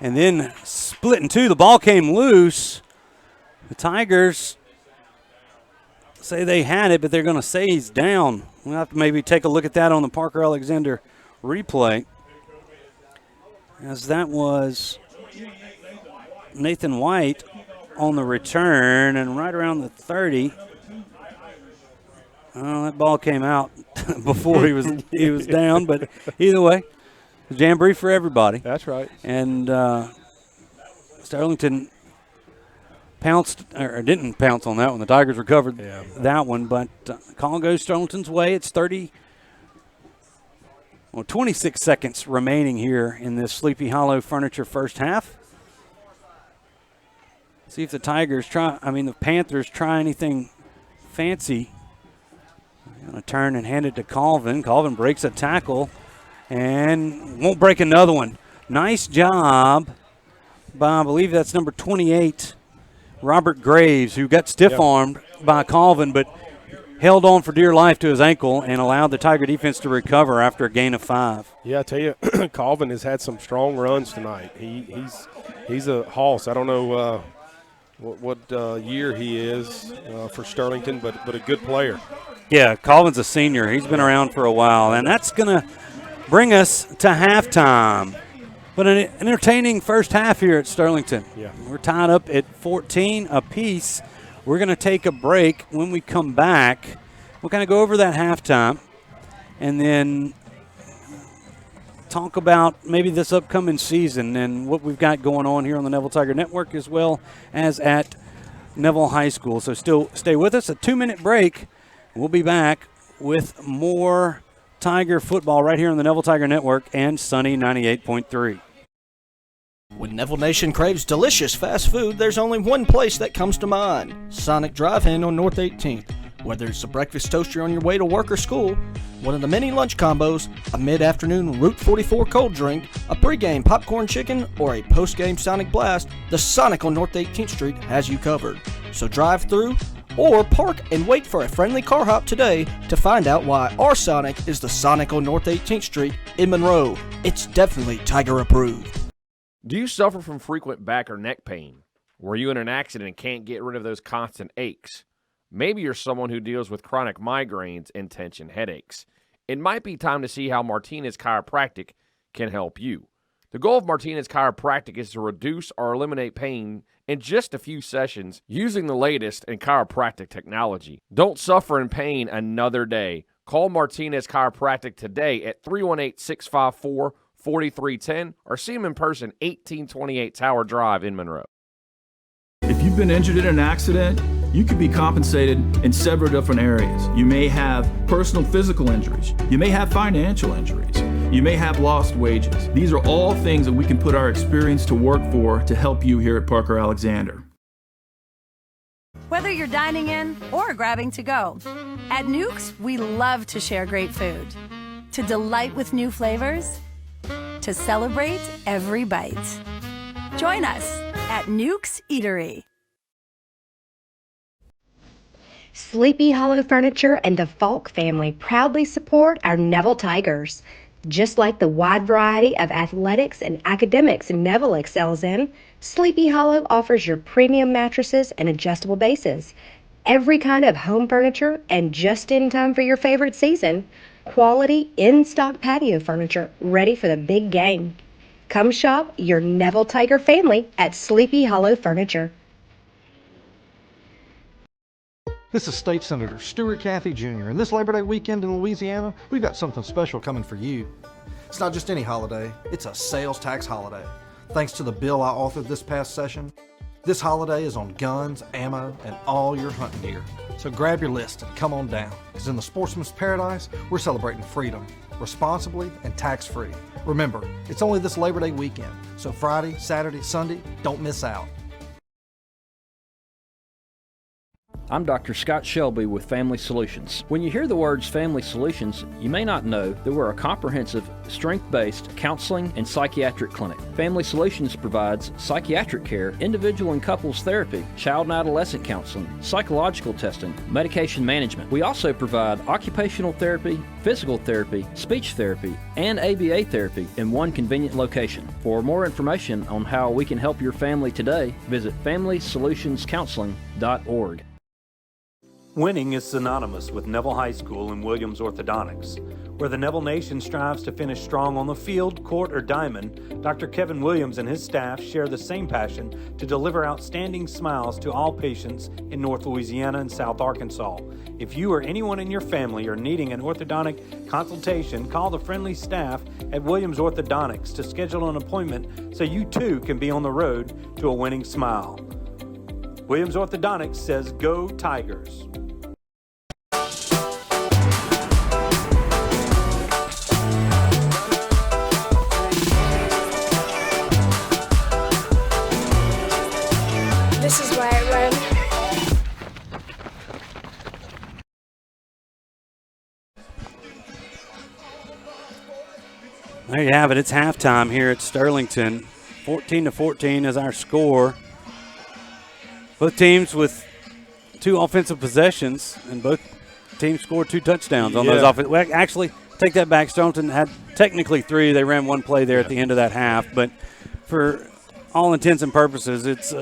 and then split in two. The ball came loose. The Tigers say they had it, but they're going to say he's down. We'll have to maybe take a look at that on the Parker Alexander replay, as that was Nathan White on the return, and right around the 30. That ball came out before he was down, but either way, Jamboree for everybody. That's right. And Sterlington pounced or didn't pounce on that one. The Tigers recovered that one, but call goes Sterlington's way. It's 30 Well, 26 seconds remaining here in this Sleepy Hollow Furniture first half. See if the the Panthers try anything fancy. Going to turn and hand it to Colvin. Colvin breaks a tackle and won't break another one. Nice job by, I believe that's number 28, Robert Graves, who got stiff-armed by Colvin, but held on for dear life to his ankle and allowed the Tiger defense to recover after a gain of 5. Yeah, I tell you, Colvin has had some strong runs tonight. He's a hoss. I don't know what year he is for Sterlington, but a good player. Yeah, Colvin's a senior. He's been around for a while, and that's going to bring us to halftime. But an entertaining first half here at Sterlington. Yeah. We're tied up at 14 apiece. We're going to take a break. When we come back, we'll kind of go over that halftime and then talk about maybe this upcoming season and what we've got going on here on the Neville Tiger Network as well as at Neville High School. So still stay with us. A 2-minute break. We'll be back with more Tiger football right here on the Neville Tiger Network and Sunny 98.3. When Neville Nation craves delicious fast food, there's only one place that comes to mind: Sonic Drive-In on North 18th. Whether it's a breakfast toaster on your way to work or school, one of the many lunch combos, a mid-afternoon Route 44 cold drink, a pregame popcorn chicken, or a postgame Sonic Blast, the Sonic on North 18th Street has you covered. So drive through or park and wait for a friendly car hop today to find out why our Sonic is the Sonic on North 18th Street in Monroe. It's definitely Tiger approved. Do you suffer from frequent back or neck pain? Were you in an accident and can't get rid of those constant aches? Maybe you're someone who deals with chronic migraines and tension headaches. It might be time to see how Martinez Chiropractic can help you. The goal of Martinez Chiropractic is to reduce or eliminate pain in just a few sessions using the latest in chiropractic technology. Don't suffer in pain another day. Call Martinez Chiropractic today at 318-654-4310 or see them in person, 1828 Tower Drive in Monroe. If you've been injured in an accident, you could be compensated in several different areas. You may have personal physical injuries. You may have financial injuries. You may have lost wages. These are all things that we can put our experience to work for to help you here at Parker Alexander. Whether you're dining in or grabbing to go, at Nukes, we love to share great food. To delight with new flavors, to celebrate every bite. Join us at Nukes Eatery. Sleepy Hollow Furniture and the Falk family proudly support our Neville Tigers. Just like the wide variety of athletics and academics Neville excels in, Sleepy Hollow offers your premium mattresses and adjustable bases, every kind of home furniture, and just in time for your favorite season, quality in-stock patio furniture ready for the big game. Come shop your Neville Tiger family at Sleepy Hollow Furniture. This is State Senator Stewart Shelby Jr., and this Labor Day weekend in Louisiana, we've got something special coming for you. It's not just any holiday, it's a sales tax holiday. Thanks to the bill I authored this past session, this holiday is on guns, ammo, and all your hunting gear. So grab your list and come on down, because in the sportsman's paradise, we're celebrating freedom, responsibly and tax-free. Remember, it's only this Labor Day weekend, so Friday, Saturday, Sunday, don't miss out. I'm Dr. Scott Shelby with Family Solutions. When you hear the words Family Solutions, you may not know that we're a comprehensive, strength-based counseling and psychiatric clinic. Family Solutions provides psychiatric care, individual and couples therapy, child and adolescent counseling, psychological testing, medication management. We also provide occupational therapy, physical therapy, speech therapy, and ABA therapy in one convenient location. For more information on how we can help your family today, visit FamilySolutionsCounseling.org. Winning is synonymous with Neville High School and Williams Orthodontics. Where the Neville Nation strives to finish strong on the field, court, or diamond, Dr. Kevin Williams and his staff share the same passion to deliver outstanding smiles to all patients in North Louisiana and South Arkansas. If you or anyone in your family are needing an orthodontic consultation, call the friendly staff at Williams Orthodontics to schedule an appointment so you too can be on the road to a winning smile. Williams Orthodontics says, "Go Tigers." smart one. There you have it. It's halftime here at Sterlington. 14-14 is our score. Both teams with 2 offensive possessions, and both teams scored 2 touchdowns on those offenses. Well, actually, take that back. Sterlington had technically 3. They ran 1 play there at the end of that half, but for all intents and purposes, it's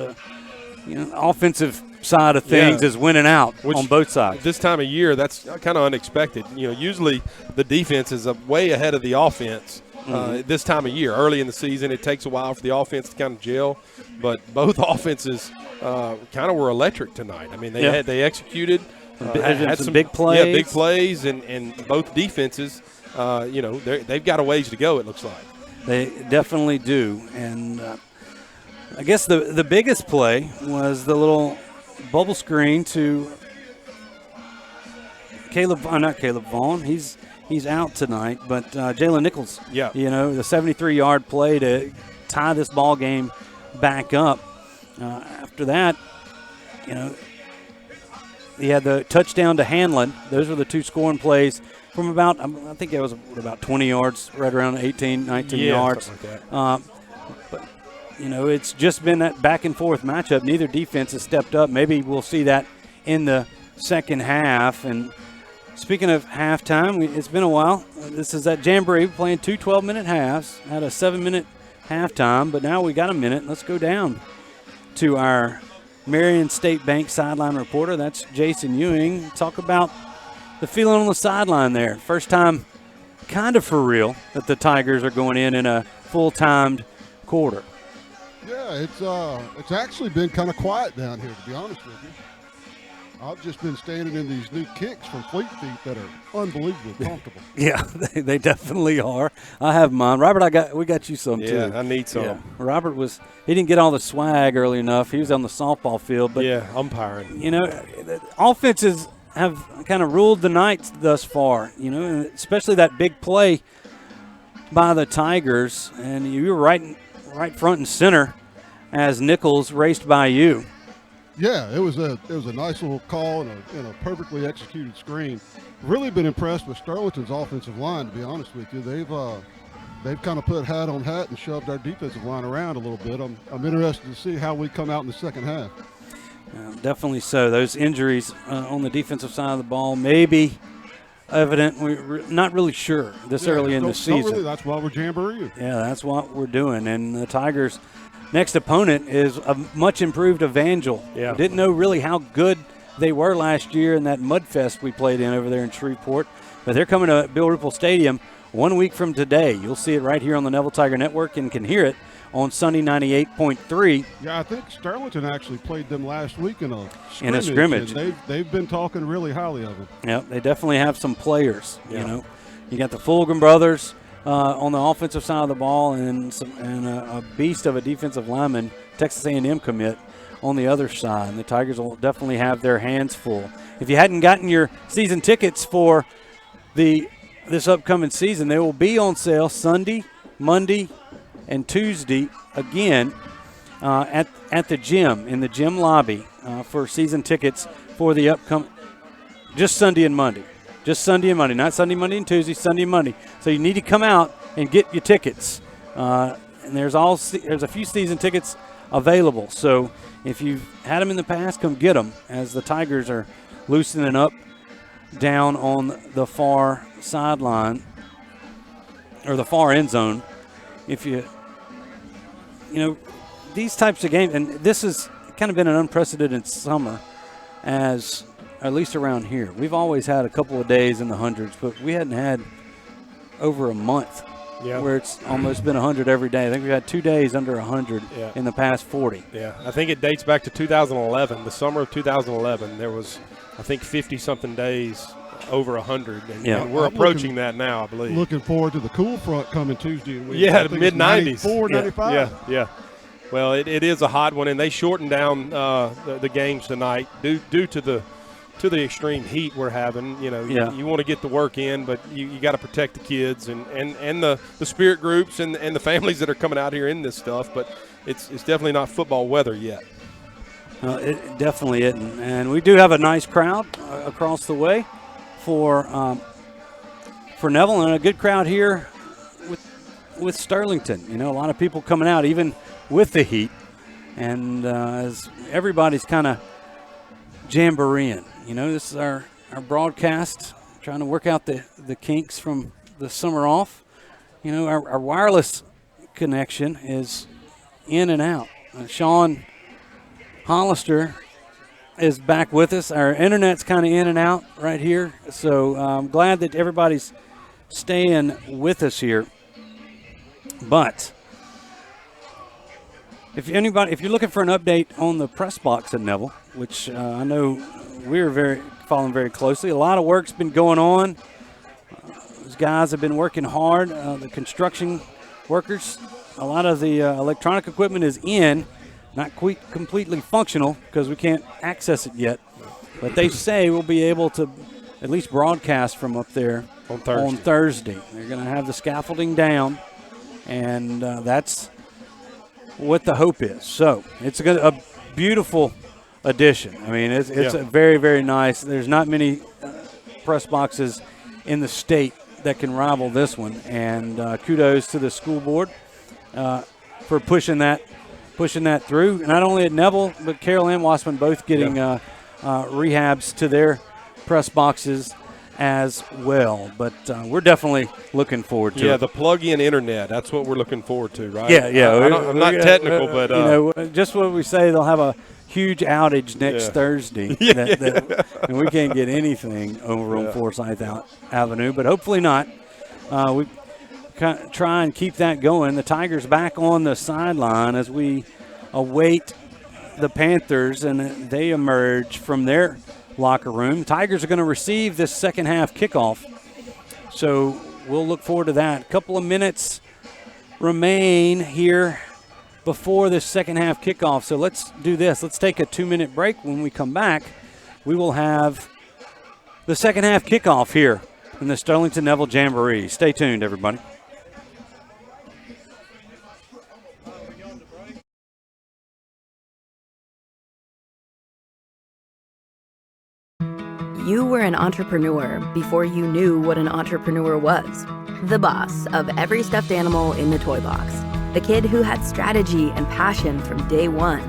offensive side of things is winning out on both sides. This time of year, that's kind of unexpected. Usually the defense is way ahead of the offense. This time of year, early in the season, it takes a while for the offense to kind of gel, but both offenses kind of were electric tonight. I mean, they executed, had some big plays. Yeah, big plays, and both defenses, they've got a ways to go, it looks like. They definitely do, and I guess the biggest play was the little bubble screen to not Caleb Vaughn. He's out tonight, but Jalen Nichols. Yeah. The 73-yard play to tie this ball game back up. After that, he had the touchdown to Hanlon. Those were the 2 scoring plays from about, I think it was about 20 yards, right around 18, 19 yards. Something like that. But it's just been that back and forth matchup. Neither defense has stepped up. Maybe we'll see that in the second half. And speaking of halftime, it's been a while. This is at Jamboree playing 2 12-minute halves. Had a 7-minute halftime, but now we got a minute. Let's go down to our Marion State Bank sideline reporter. That's Jason Ewing. Talk about the feeling on the sideline there. First time kind of for real that the Tigers are going in a full-timed quarter. Yeah, it's actually been kind of quiet down here, to be honest with you. I've just been standing in these new kicks from Fleet Feet that are unbelievably comfortable. Yeah, they definitely are. I have mine. Robert, we got you some too. Yeah, I need some. Yeah. Robert he didn't get all the swag early enough. He was on the softball field. But umpiring. The offenses have kind of ruled the night thus far, especially that big play by the Tigers. And you were right front and center as Nichols raced by you. Yeah, it was a nice little call and a perfectly executed screen. Really been impressed with Sterlington's offensive line, to be honest with you. They've kind of put hat on hat and shoved our defensive line around a little bit. I'm interested to see how we come out in the second half. Definitely so. Those injuries on the defensive side of the ball may be evident. We're not really sure this early in the season. Really, that's why we're Jamboree. Yeah, that's what we're doing. And the Tigers' next opponent is a much improved Evangel. Yeah. Didn't know really how good they were last year in that mudfest we played in over there in Shreveport. But they're coming to Bill Ripple Stadium 1 week from today. You'll see it right here on the Neville Tiger Network and can hear it on Sunday 98.3. Yeah, I think Sterlington actually played them last week in a scrimmage. And they've been talking really highly of them. Yeah, they definitely have some players. You got the Fulgham brothers on the offensive side of the ball, and a beast of a defensive lineman, Texas A&M commit, on the other side. And the Tigers will definitely have their hands full. If you hadn't gotten your season tickets for this upcoming season, they will be on sale Sunday, Monday, and Tuesday again at the gym, in the gym lobby for season tickets for the upcoming, just Sunday and Monday. Just Sunday and Monday, not Sunday, Monday, and Tuesday, Sunday and Monday. So you need to come out and get your tickets. And there's a few season tickets available. So if you've had them in the past, come get them, as the Tigers are loosening up down on the far sideline, or the far end zone. If these types of games, and this has kind of been an unprecedented summer, as at least around here. We've always had a couple of days in the hundreds, but we hadn't had over a month where it's almost been 100 every day. I think we've had 2 days under 100 in the past 40. Yeah, I think it dates back to 2011, the summer of 2011. There was, I think, 50-something days over 100, and we're approaching that now, I believe. Looking forward to the cool front coming Tuesday and week. Yeah, mid-90s. 94, 95. Yeah. Well, it is a hot one, and they shortened down the games tonight due to the extreme heat we're having. You want to get the work in, but you got to protect the kids and the spirit groups and the families that are coming out here in this stuff. But it's definitely not football weather yet. It definitely isn't. And we do have a nice crowd across the way for Neville, and a good crowd here with Sterlington. You know, a lot of people coming out, even with the heat. And as everybody's kind of jamboreeing. You know, this is our broadcast, trying to work out the kinks from the summer off. You know, our wireless connection is in and out. Sean Hollister is back with us. Our internet's kind of in and out right here. So I'm glad that everybody's staying with us here. But if you're looking for an update on the press box at Neville, which I know we're following very closely, a lot of work's been going on. Those guys have been working hard. The construction workers, a lot of the electronic equipment is in, not quite completely functional because we can't access it yet. But they say we'll be able to at least broadcast from up there on Thursday. They're going to have the scaffolding down, and that's what the hope is. So it's a beautiful addition. I mean, it's a very, very nice. There's not many press boxes in the state that can rival this one, and kudos to the school board for pushing that through. Not only at Neville, but Carroll and Wasserman both getting rehabs to their press boxes as well. But we're definitely looking forward to it. Yeah, the plug-in internet, that's what we're looking forward to, right? Yeah. I'm not technical, but... you know, just what we say, they'll have a huge outage next Thursday. And we can't get anything over on Forsyth Avenue, but hopefully not. We try and keep that going. The Tigers back on the sideline as we await the Panthers, and they emerge from their locker room. Tigers are going to receive this second half kickoff, so we'll look forward to that. A couple of minutes remain here before this second half kickoff, so let's do this. Let's take a 2-minute break. When we come back, we will have the second half kickoff here in the Sterlington Neville Jamboree. Stay tuned, everybody. You were an entrepreneur before you knew what an entrepreneur was. The boss of every stuffed animal in the toy box. The kid who had strategy and passion from day one.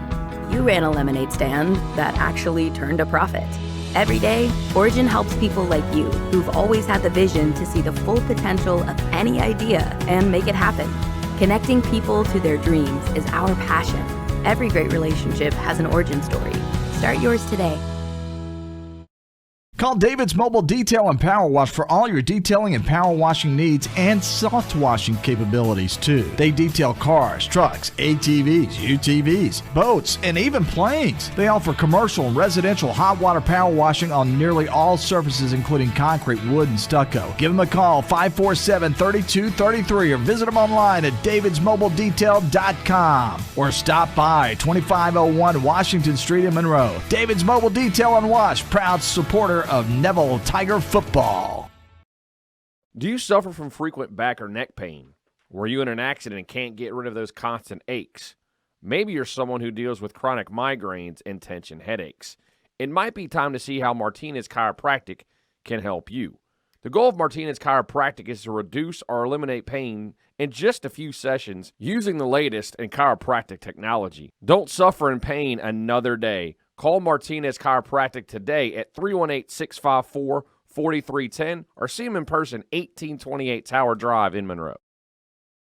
You ran a lemonade stand that actually turned a profit. Every day, Origin helps people like you who've always had the vision to see the full potential of any idea and make it happen. Connecting people to their dreams is our passion. Every great relationship has an origin story. Start yours today. Call David's Mobile Detail and Power Wash for all your detailing and power washing needs and soft washing capabilities too. They detail cars, trucks, ATVs, UTVs, boats, and even planes. They offer commercial and residential hot water power washing on nearly all surfaces including concrete, wood, and stucco. Give them a call 547-3233 or visit them online at davidsmobiledetail.com or stop by 2501 Washington Street in Monroe. David's Mobile Detail and Wash, proud supporter of Neville Tiger football. Do you suffer from frequent back or neck pain? Were you in an accident and can't get rid of those constant aches? Maybe you're someone who deals with chronic migraines and tension headaches. It might be time to see how Martinez Chiropractic can help you. The goal of Martinez Chiropractic is to reduce or eliminate pain in just a few sessions using the latest in chiropractic technology. Don't suffer in pain another day. Call Martinez Chiropractic today at 318-654-4310 or see them in person, 1828 Tower Drive in Monroe.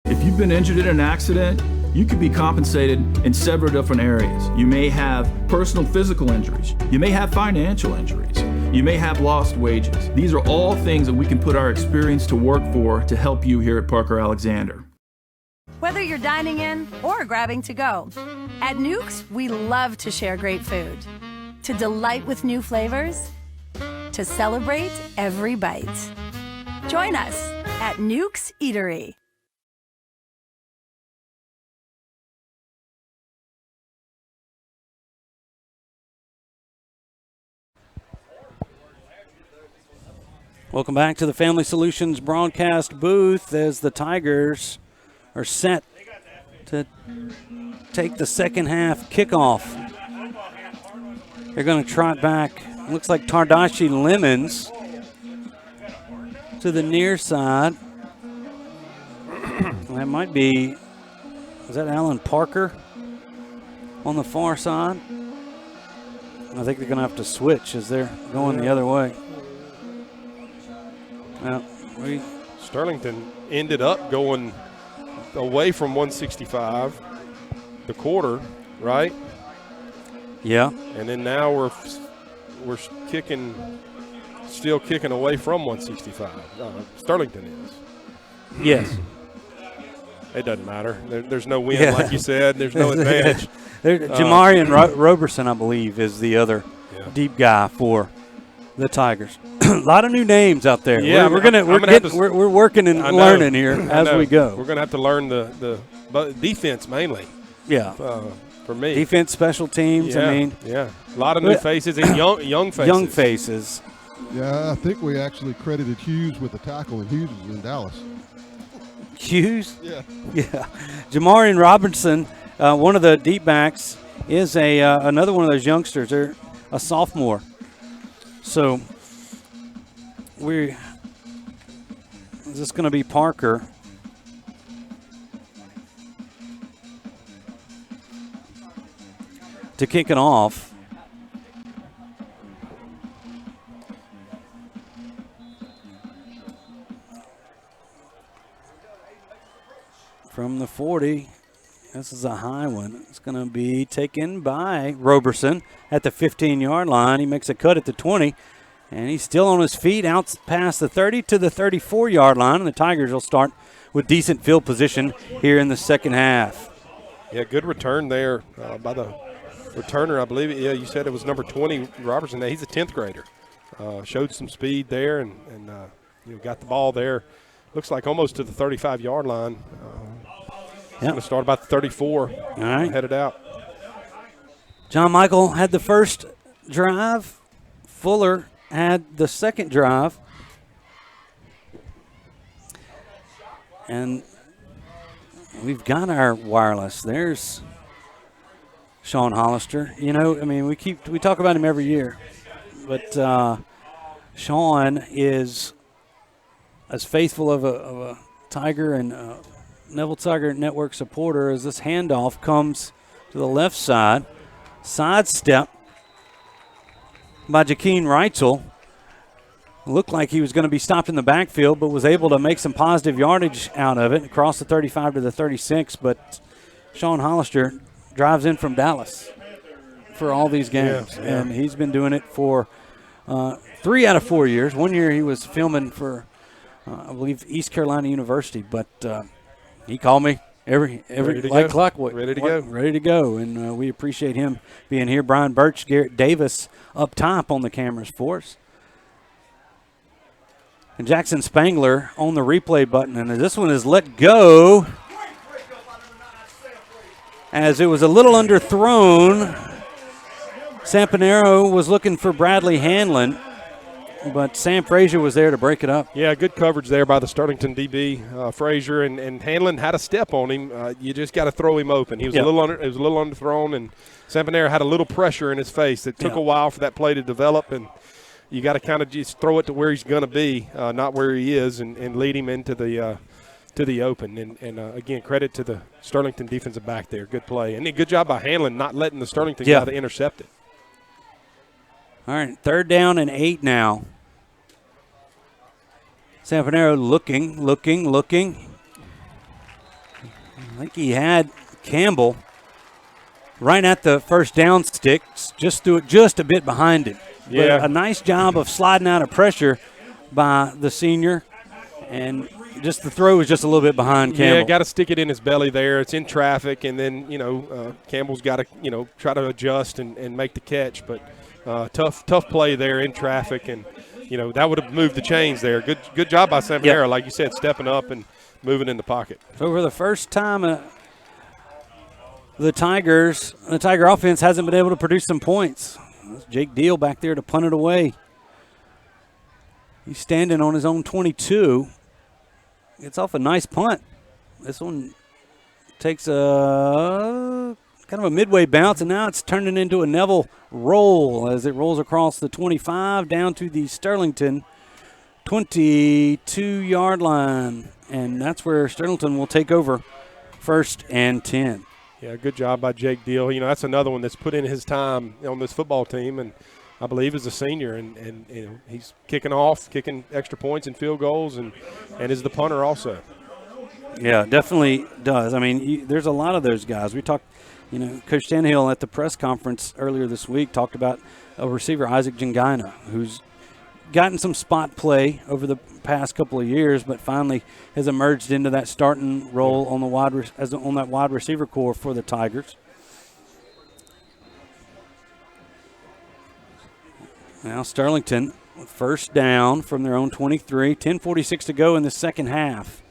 If you've been injured in an accident, you could be compensated in several different areas. You may have personal physical injuries. You may have financial injuries. You may have lost wages. These are all things that we can put our experience to work for to help you here at Parker Alexander. Whether you're dining in or grabbing to go, at Nukes, we love to share great food, to delight with new flavors, to celebrate every bite. Join us at Nukes Eatery. Welcome back to the Family Solutions broadcast booth as the Tigers are set to take the second half kickoff They're going to trot back. Looks like Tardashi Lemons to the near side. That might be, is that Alan Parker on the far side? I think they're going to have to switch as they're going the other way. Well, Sterlington ended up going away from 165, the quarter, right? Yeah. And then now we're still kicking away from 165. Sterlington is. Yes. It doesn't matter. There's no win, like you said. There's no advantage. Jamarian Roberson, I believe, is the other deep guy for the Tigers. A lot of new names out there. Yeah, we're working and learning here as we go. We're gonna have to learn the defense mainly. Yeah. For me, defense, special teams. Yeah, I mean, a lot of new faces and young faces. Young faces. Yeah, I think we actually credited Hughes with the tackle, and Hughes was in Dallas. Hughes? Yeah. Yeah. Jamarian Robinson, one of the deep backs, is another one of those youngsters. They're a sophomore. So is this going to be Parker? To kick it off. From the 40, this is a high one. It's going to be taken by Roberson at the 15-yard line. He makes a cut at the 20, and he's still on his feet out past the 30 to the 34-yard line, and the Tigers will start with decent field position here in the second half. Yeah, good return there by the returner, I believe. Yeah, you said it was number 20, Robertson. He's a 10th grader. Showed some speed there and got the ball there. Looks like almost to the 35-yard line. Going to start about the 34. All right. Headed out. John Michael had the first drive. Fuller had the second drive. And we've got our wireless. There's Sean Hollister. We talk about him every year, but Sean is as faithful of a Tiger and Neville Tiger Network supporter as this handoff comes to the left side. Sidestep by Jakeem Reitzel. Looked like he was going to be stopped in the backfield, but was able to make some positive yardage out of it, across the 35 to the 36. But Sean Hollister drives in from Dallas for all these games, and he's been doing it for 3 out of 4 years. 1 year he was filming for, I believe, East Carolina University, but he called me every like clockwork. Ready to go. Ready to go, and we appreciate him being here. Brian Birch, Garrett Davis up top on the cameras for us. And Jackson Spangler on the replay button, and this one is let go as it was a little underthrown. Sampanero was looking for Bradley Hanlon, but Sam Frazier was there to break it up. Yeah, good coverage there by the Sterlington DB, Frazier, and Hanlon had a step on him. You just got to throw him open. He was a little underthrown, and Sampanero had a little pressure in his face. It took a while for that play to develop, and you got to kind of just throw it to where he's going to be, not where he is, and lead him into the open. And again, credit to the Sterlington defensive back there. Good play. And a good job by Hanlon not letting the Sterlington guy to intercept it. All right, 3rd down and 8 now. Sampanero looking. I think he had Campbell right at the first down sticks, just threw it just a bit behind him. Yeah. But a nice job of sliding out of pressure by the senior, and just the throw was just a little bit behind Campbell. Yeah, got to stick it in his belly there. It's in traffic, and then, Campbell's got to, try to adjust and make the catch. But tough play there in traffic, and, that would have moved the chains there. Good job by Sampanero, like you said, stepping up and moving in the pocket. So for the first time, the Tiger offense hasn't been able to produce some points. That's Jake Deal back there to punt it away. He's standing on his own 22. Gets off a nice punt. This one takes a kind of a midway bounce, and now it's turning into a Neville roll as it rolls across the 25 down to the Sterlington 22-yard line. And that's where Sterlington will take over 1st and 10. Yeah, good job by Jake Deal. You know, that's another one that's put in his time on this football team, and I believe is a senior, and you know, he's kicking extra points and field goals, and is the punter also. Yeah, definitely does. I mean, there's a lot of those guys. We talked, you know, Coach Tannehill at the press conference earlier this week talked about a receiver, Isaac Jingina, who's gotten some spot play over the past couple of years, but finally has emerged into that starting role on the on that wide receiver core for the Tigers. Now Sterlington, first down from their own 23, 10:46 to go in the second half.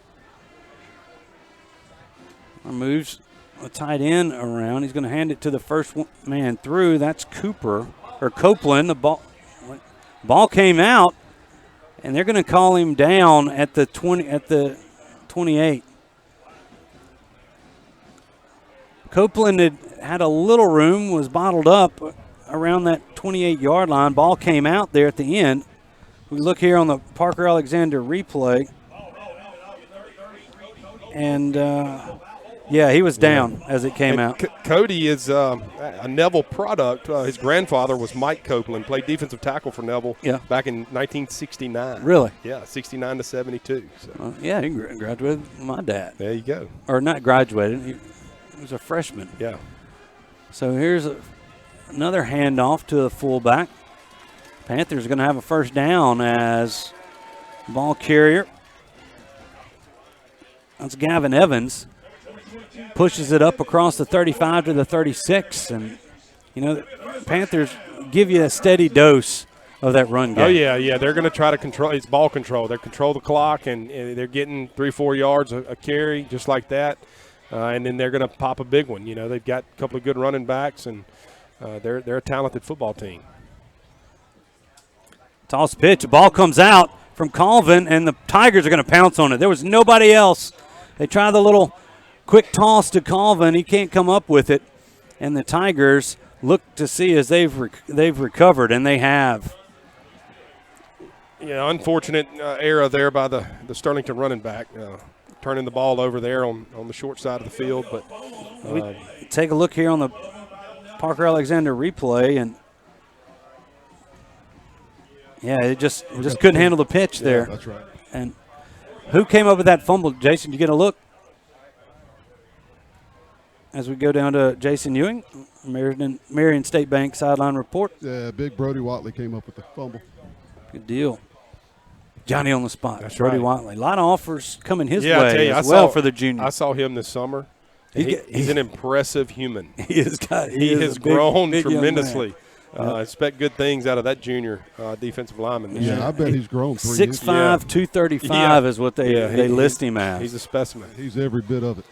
Moves a tight end around. He's going to hand it to the first man through. That's Copeland. The ball came out, and they're going to call him down at the 28. Copeland had a little room, was bottled up around that 28-yard line. Ball came out there at the end. We look here on the Parker Alexander replay, and yeah, he was down as it came out. Cody is a Neville product. His grandfather was Mike Copeland, played defensive tackle for Neville back in 1969. Really? Yeah, 69 to 72. So. Yeah, he graduated with my dad. There you go. Or not graduated. He was a freshman. Yeah. So here's another handoff to the fullback. Panthers are going to have a first down as ball carrier. That's Gavin Evans. Pushes it up across the 35 to the 36. And, you know, the Panthers give you a steady dose of that run game. Oh, yeah. They're going to try to control. It's ball control. They control the clock, and they're getting 3-4 yards a carry just like that. And then they're going to pop a big one. You know, they've got a couple of good running backs, and they're a talented football team. Toss pitch. The ball comes out from Colvin, and the Tigers are going to pounce on it. There was nobody else. They try the little quick toss to Colvin. He can't come up with it. And the Tigers look to see as they've recovered, and they have. Yeah, unfortunate error there by the Sterlington running back, turning the ball over there on the short side of the field. But we take a look here on the Parker Alexander replay, and yeah, it just couldn't handle the pitch there. That's right. And who came up with that fumble? Jason, did you get a look? As we go down to Jason Ewing, Marion State Bank sideline report. Yeah, big Brody Watley came up with the fumble. Good deal. Johnny on the spot. That's Brody right. Watley. A lot of offers coming his I way tell you, as well for the junior. I saw him this summer. He's an impressive human. He has grown big tremendously. Yep. Expect good things out of that junior defensive lineman. This year. I bet he's grown 3 years. 6'5", 235 is what they list him as. He's a specimen. He's every bit of it.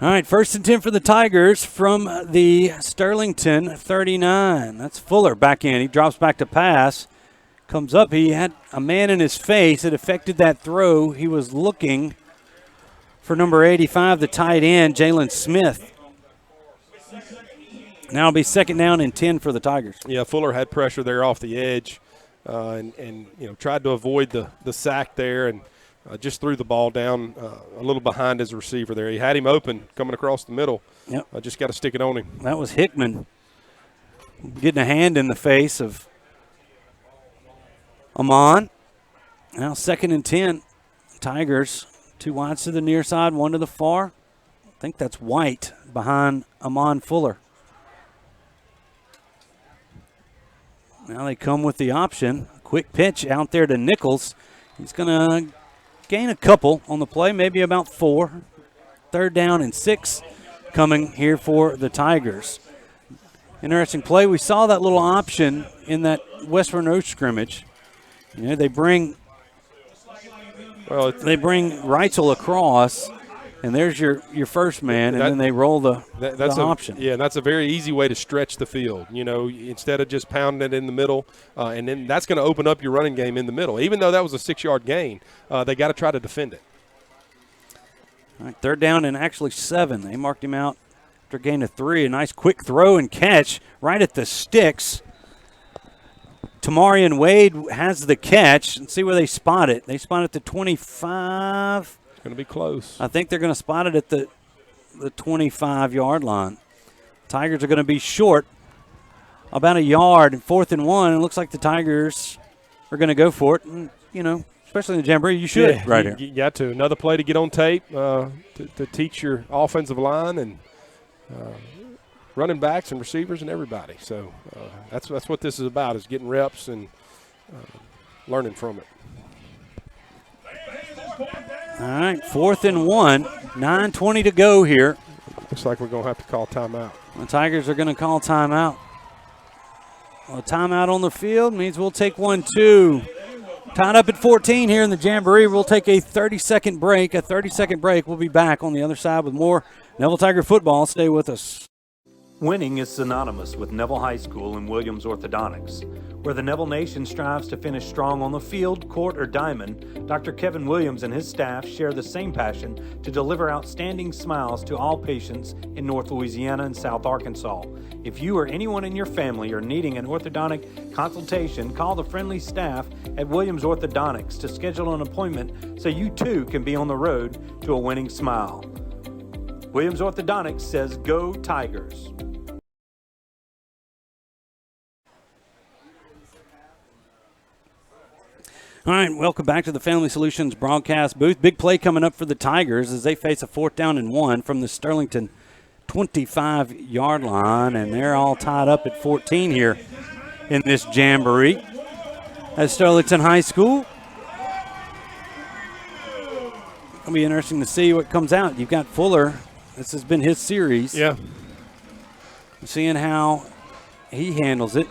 All right, 1st and 10 for the Tigers from the Sterlington 39. That's Fuller back in. He drops back to pass. Comes up. He had a man in his face. It affected that throw. He was looking for number 85, the tight end, Jalen Smith. Now it'll be 2nd down and 10 for the Tigers. Yeah, Fuller had pressure there off the edge and you know, tried to avoid the sack there and just threw the ball down a little behind his receiver there. He had him open coming across the middle. Yep. Just got to stick it on him. That was Hickman getting a hand in the face of Amon. Now 2nd and 10. Tigers, 2 wides to the near side, 1 to the far. I think that's White behind Amon Fuller. Now they come with the option. Quick pitch out there to Nichols. He's going to gain a couple on the play, maybe about 4. 3rd down and 6 coming here for the Tigers. Interesting play. We saw that little option in that Western Road scrimmage. You know, they bring Reitzel across, and there's your first man, and then they roll the option. Yeah, that's a very easy way to stretch the field. You know, instead of just pounding it in the middle, and then that's going to open up your running game in the middle. Even though that was a 6-yard gain, they got to try to defend it. All right, 3rd down and actually 7. They marked him out after gain of 3. A nice quick throw and catch right at the sticks. Tamarian Wade has the catch. Let's see where they spot it. They spot it at the 25. It's going to be close. I think they're going to spot it at the 25-yard line. Tigers are going to be short about a yard, 4th and 1. It looks like the Tigers are going to go for it. And, you know, especially in the Jamboree, you should right here. You got to. Another play to get on tape to teach your offensive line and running backs and receivers and everybody. So that's what this is about, is getting reps and learning from it. All right, 4th and 1, 9:20 to go here. Looks like we're going to have to call timeout. The Tigers are going to call timeout. Well, a timeout on the field means we'll take 1-2. Tied up at 14 here in the Jamboree. We'll take a 30-second break. A 30-second break. We'll be back on the other side with more Neville Tiger football. Stay with us. Winning is synonymous with Neville High School and Williams Orthodontics. Where the Neville Nation strives to finish strong on the field, court, or diamond, Dr. Kevin Williams and his staff share the same passion to deliver outstanding smiles to all patients in North Louisiana and South Arkansas. If you or anyone in your family are needing an orthodontic consultation, call the friendly staff at Williams Orthodontics to schedule an appointment so you too can be on the road to a winning smile. Williams Orthodontics says, "Go Tigers." All right, welcome back to the Family Solutions broadcast booth. Big play coming up for the Tigers as they face a 4th down and 1 from the Sterlington 25-yard line, and they're all tied up at 14 here in this Jamboree at Sterlington High School. It'll be interesting to see what comes out. You've got Fuller. This has been his series. Yeah. Seeing how he handles it.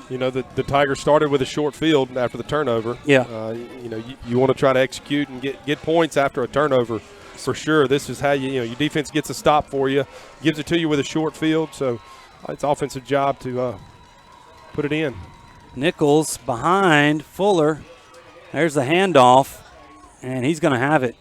You know, the Tigers started with a short field after the turnover. Yeah. You know, you want to try to execute and get points after a turnover for sure. This is how your defense gets a stop for you, gives it to you with a short field. So it's offensive job to put it in. Nichols behind Fuller. There's the handoff, and he's going to have it.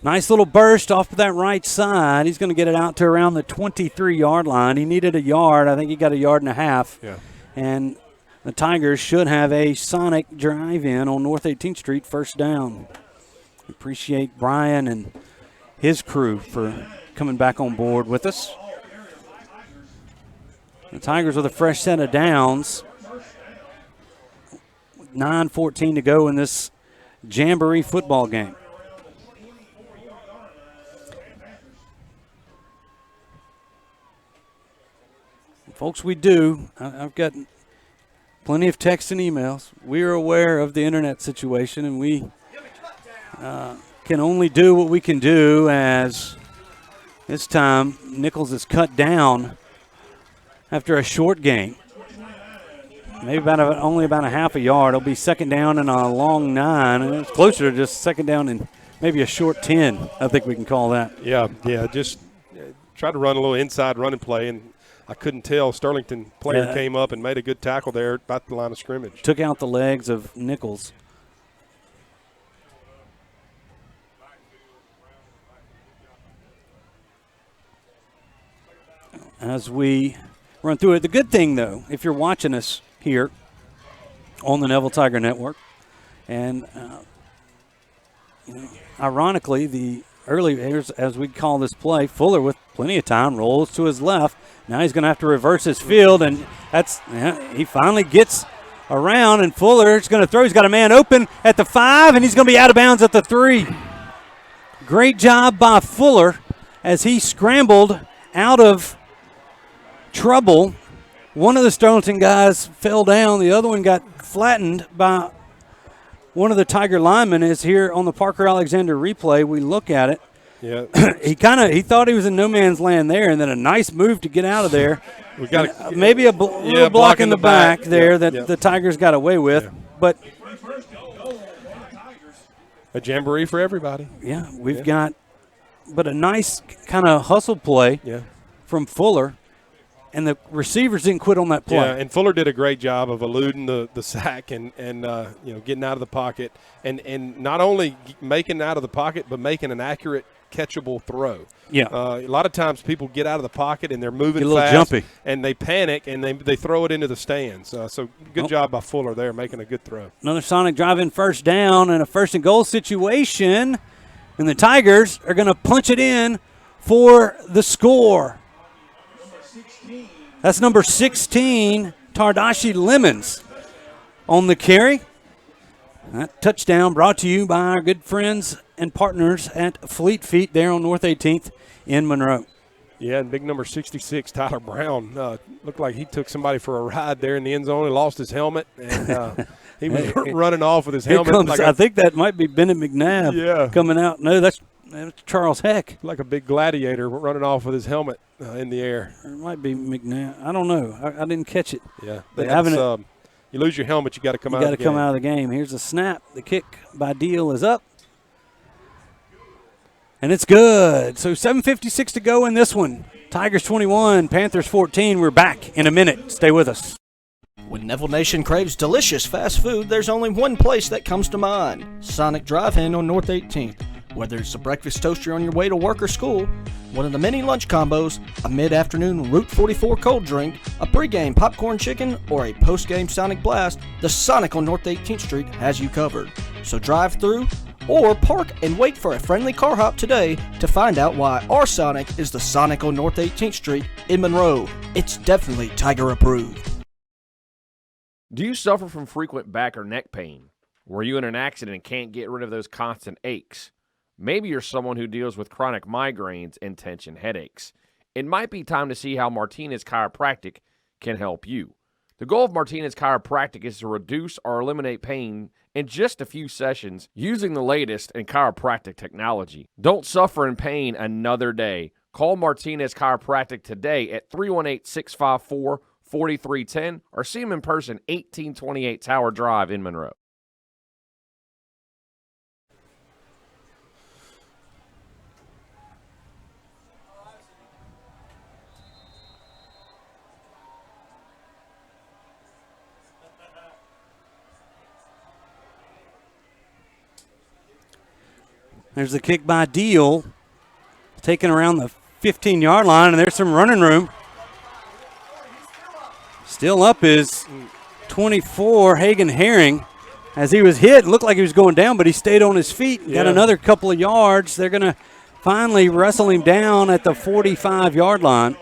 Nice little burst off of that right side. He's going to get it out to around the 23-yard line. He needed a yard. I think he got a yard and a half. Yeah. And the Tigers should have a sonic drive-in on North 18th Street, 1st down. Appreciate Brian and his crew for coming back on board with us. The Tigers with a fresh set of downs. 9:14 to go in this Jamboree football game. Folks, we do. I've got plenty of texts and emails. We are aware of the internet situation, and we can only do what we can do, as this time Nichols is cut down after a short gain. Maybe only about a half a yard. It'll be 2nd down and a long 9, and it's closer to just 2nd down and maybe a short 10, I think we can call that. Yeah, just try to run a little inside running play, and I couldn't tell. Sterlington player came up and made a good tackle there about the line of scrimmage. Took out the legs of Nichols. As we run through it, the good thing, though, if you're watching us here on the Neville Tiger Network, and ironically, the early, as we call this play, Fuller with plenty of time, rolls to his left. Now he's going to have to reverse his field, and he finally gets around, and Fuller's going to throw. He's got a man open at the 5, and he's going to be out of bounds at the 3. Great job by Fuller as he scrambled out of trouble. One of the Sterlington guys fell down. The other one got flattened by one of the Tiger linemen. Is here on the Parker Alexander replay. We look at it. Yeah, he thought he was in no man's land there, and then a nice move to get out of there. We got maybe a little block in the back there that the Tigers got away with, but a jamboree for everybody. Yeah, we've got, but a nice kind of hustle play from Fuller, and the receivers didn't quit on that play. Yeah, and Fuller did a great job of eluding the sack and getting out of the pocket, and not only making out of the pocket, but making an accurate catchable throw. Yeah. A lot of times people get out of the pocket and they're moving Get a little fast, jumpy. and they panic and they throw it into the stands. So good job by Fuller there, making a good throw. Another Sonic drive-in first down and a first and goal situation, and the Tigers are going to punch it in for the score. That's number 16, Tardashi Lemons on the carry. That touchdown brought to you by our good friends and partners at Fleet Feet there on North 18th in Monroe. Yeah, and big number 66, Tyler Brown, looked like he took somebody for a ride there in the end zone. He lost his helmet, and he was running off with his helmet. I think that might be Bennett McNabb coming out. No, that's Charles Heck. Like a big gladiator running off with his helmet in the air. Or it might be McNabb. I don't know. I didn't catch it. Yeah. You lose your helmet, you got to come out of the game. You got to come out of the game. Here's a snap. The kick by Deal is up. And it's good. So 7:56 to go in this one. Tigers 21, Panthers 14. We're back in a minute. Stay with us. When Neville Nation craves delicious fast food, there's only one place that comes to mind: Sonic Drive-In on North 18th. Whether it's a breakfast toaster on your way to work or school, one of the many lunch combos, a mid-afternoon Route 44 cold drink, a pregame popcorn chicken, or a postgame Sonic Blast, the Sonic on North 18th Street has you covered. So drive through or park and wait for a friendly car hop today to find out why our Sonic is the Sonic on North 18th Street in Monroe. It's definitely Tiger approved. Do you suffer from frequent back or neck pain? Were you in an accident and can't get rid of those constant aches? Maybe you're someone who deals with chronic migraines and tension headaches. It might be time to see how Martinez Chiropractic can help you. The goal of Martinez Chiropractic is to reduce or eliminate pain in just a few sessions using the latest in chiropractic technology. Don't suffer in pain another day. Call Martinez Chiropractic today at 318-654-4310 or see them in person, 1828 Tower Drive in Monroe. There's the kick by Deal, taken around the 15-yard line, and there's some running room. Still up is 24, Hagen Herring. As he was hit, it looked like he was going down, but he stayed on his feet and got another couple of yards. They're going to finally wrestle him down at the 45-yard line,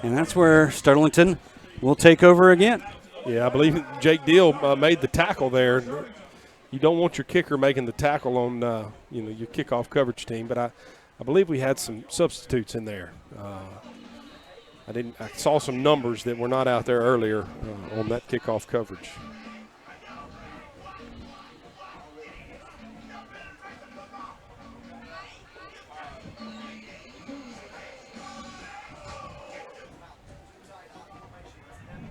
and that's where Sterlington will take over again. Yeah, I believe Jake Deal made the tackle there. You don't want your kicker making the tackle on your kickoff coverage team, but I believe we had some substitutes in there. I saw some numbers that were not out there earlier on that kickoff coverage.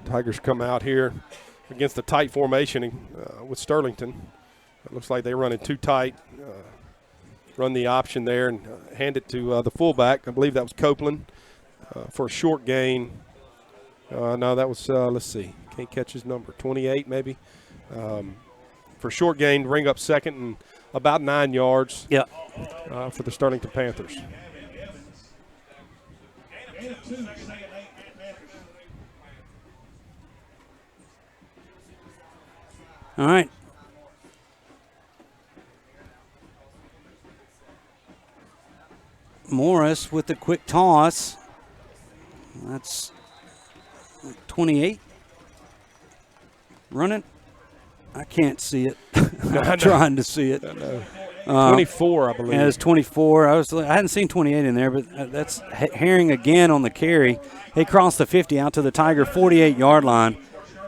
Tigers come out here against a tight formation with Sterlington. It looks like they run it too tight, run the option there and hand it to the fullback. I believe that was Copeland for a short gain. No, that was, let's see, can't catch his number, 28 maybe. For short gain, bring up second and about 9 yards for the Sterlington Panthers. All right. Morris with the quick toss. That's 28. Running. I can't see it. I'm trying to see it. 24, I believe. Yeah, it's 24. I hadn't seen 28 in there, but that's Herring again on the carry. They crossed the 50 out to the Tiger 48-yard line.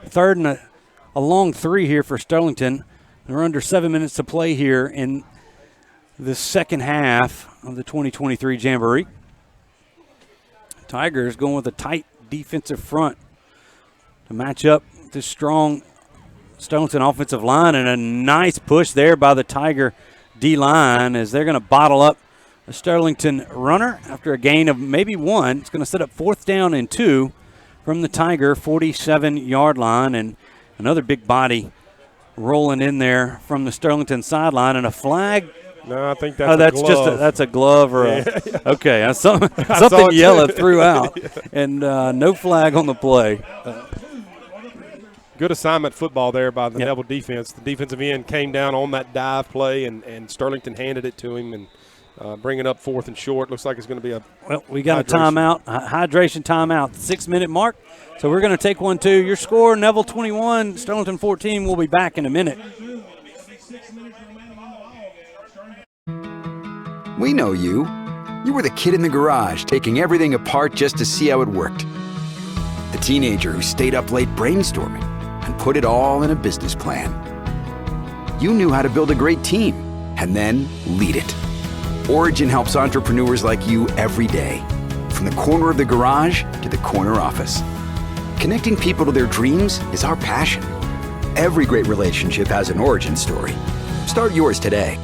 Third and a long three here for Sterlington. They're under 7 minutes to play here in the second half of the 2023 Jamboree. Tigers going with a tight defensive front to match up this strong Sterlington offensive line, and a nice push there by the Tiger D-line as they're going to bottle up a Sterlington runner after a gain of maybe one. It's going to set up 4th down and 2 from the Tiger 47-yard line, and another big body rolling in there from the Sterlington sideline, and a flag No, I think that's a glove. Just that's a glove or okay. Something it yellow too. threw out, and no flag on the play. Good assignment football there by the Neville defense. The defensive end came down on that dive play, and Sterlington handed it to him, and bringing up 4th and short. Looks like it's going to be a we got a timeout, hydration timeout, 6-minute mark. So we're going to take one, too. Your score, Neville 21, Sterlington 14. We'll be back in a minute. We know you. You were the kid in the garage taking everything apart just to see how it worked. The teenager who stayed up late brainstorming and put it all in a business plan. You knew how to build a great team and then lead it. Origin helps entrepreneurs like you every day, from the corner of the garage to the corner office. Connecting people to their dreams is our passion. Every great relationship has an origin story. Start yours today.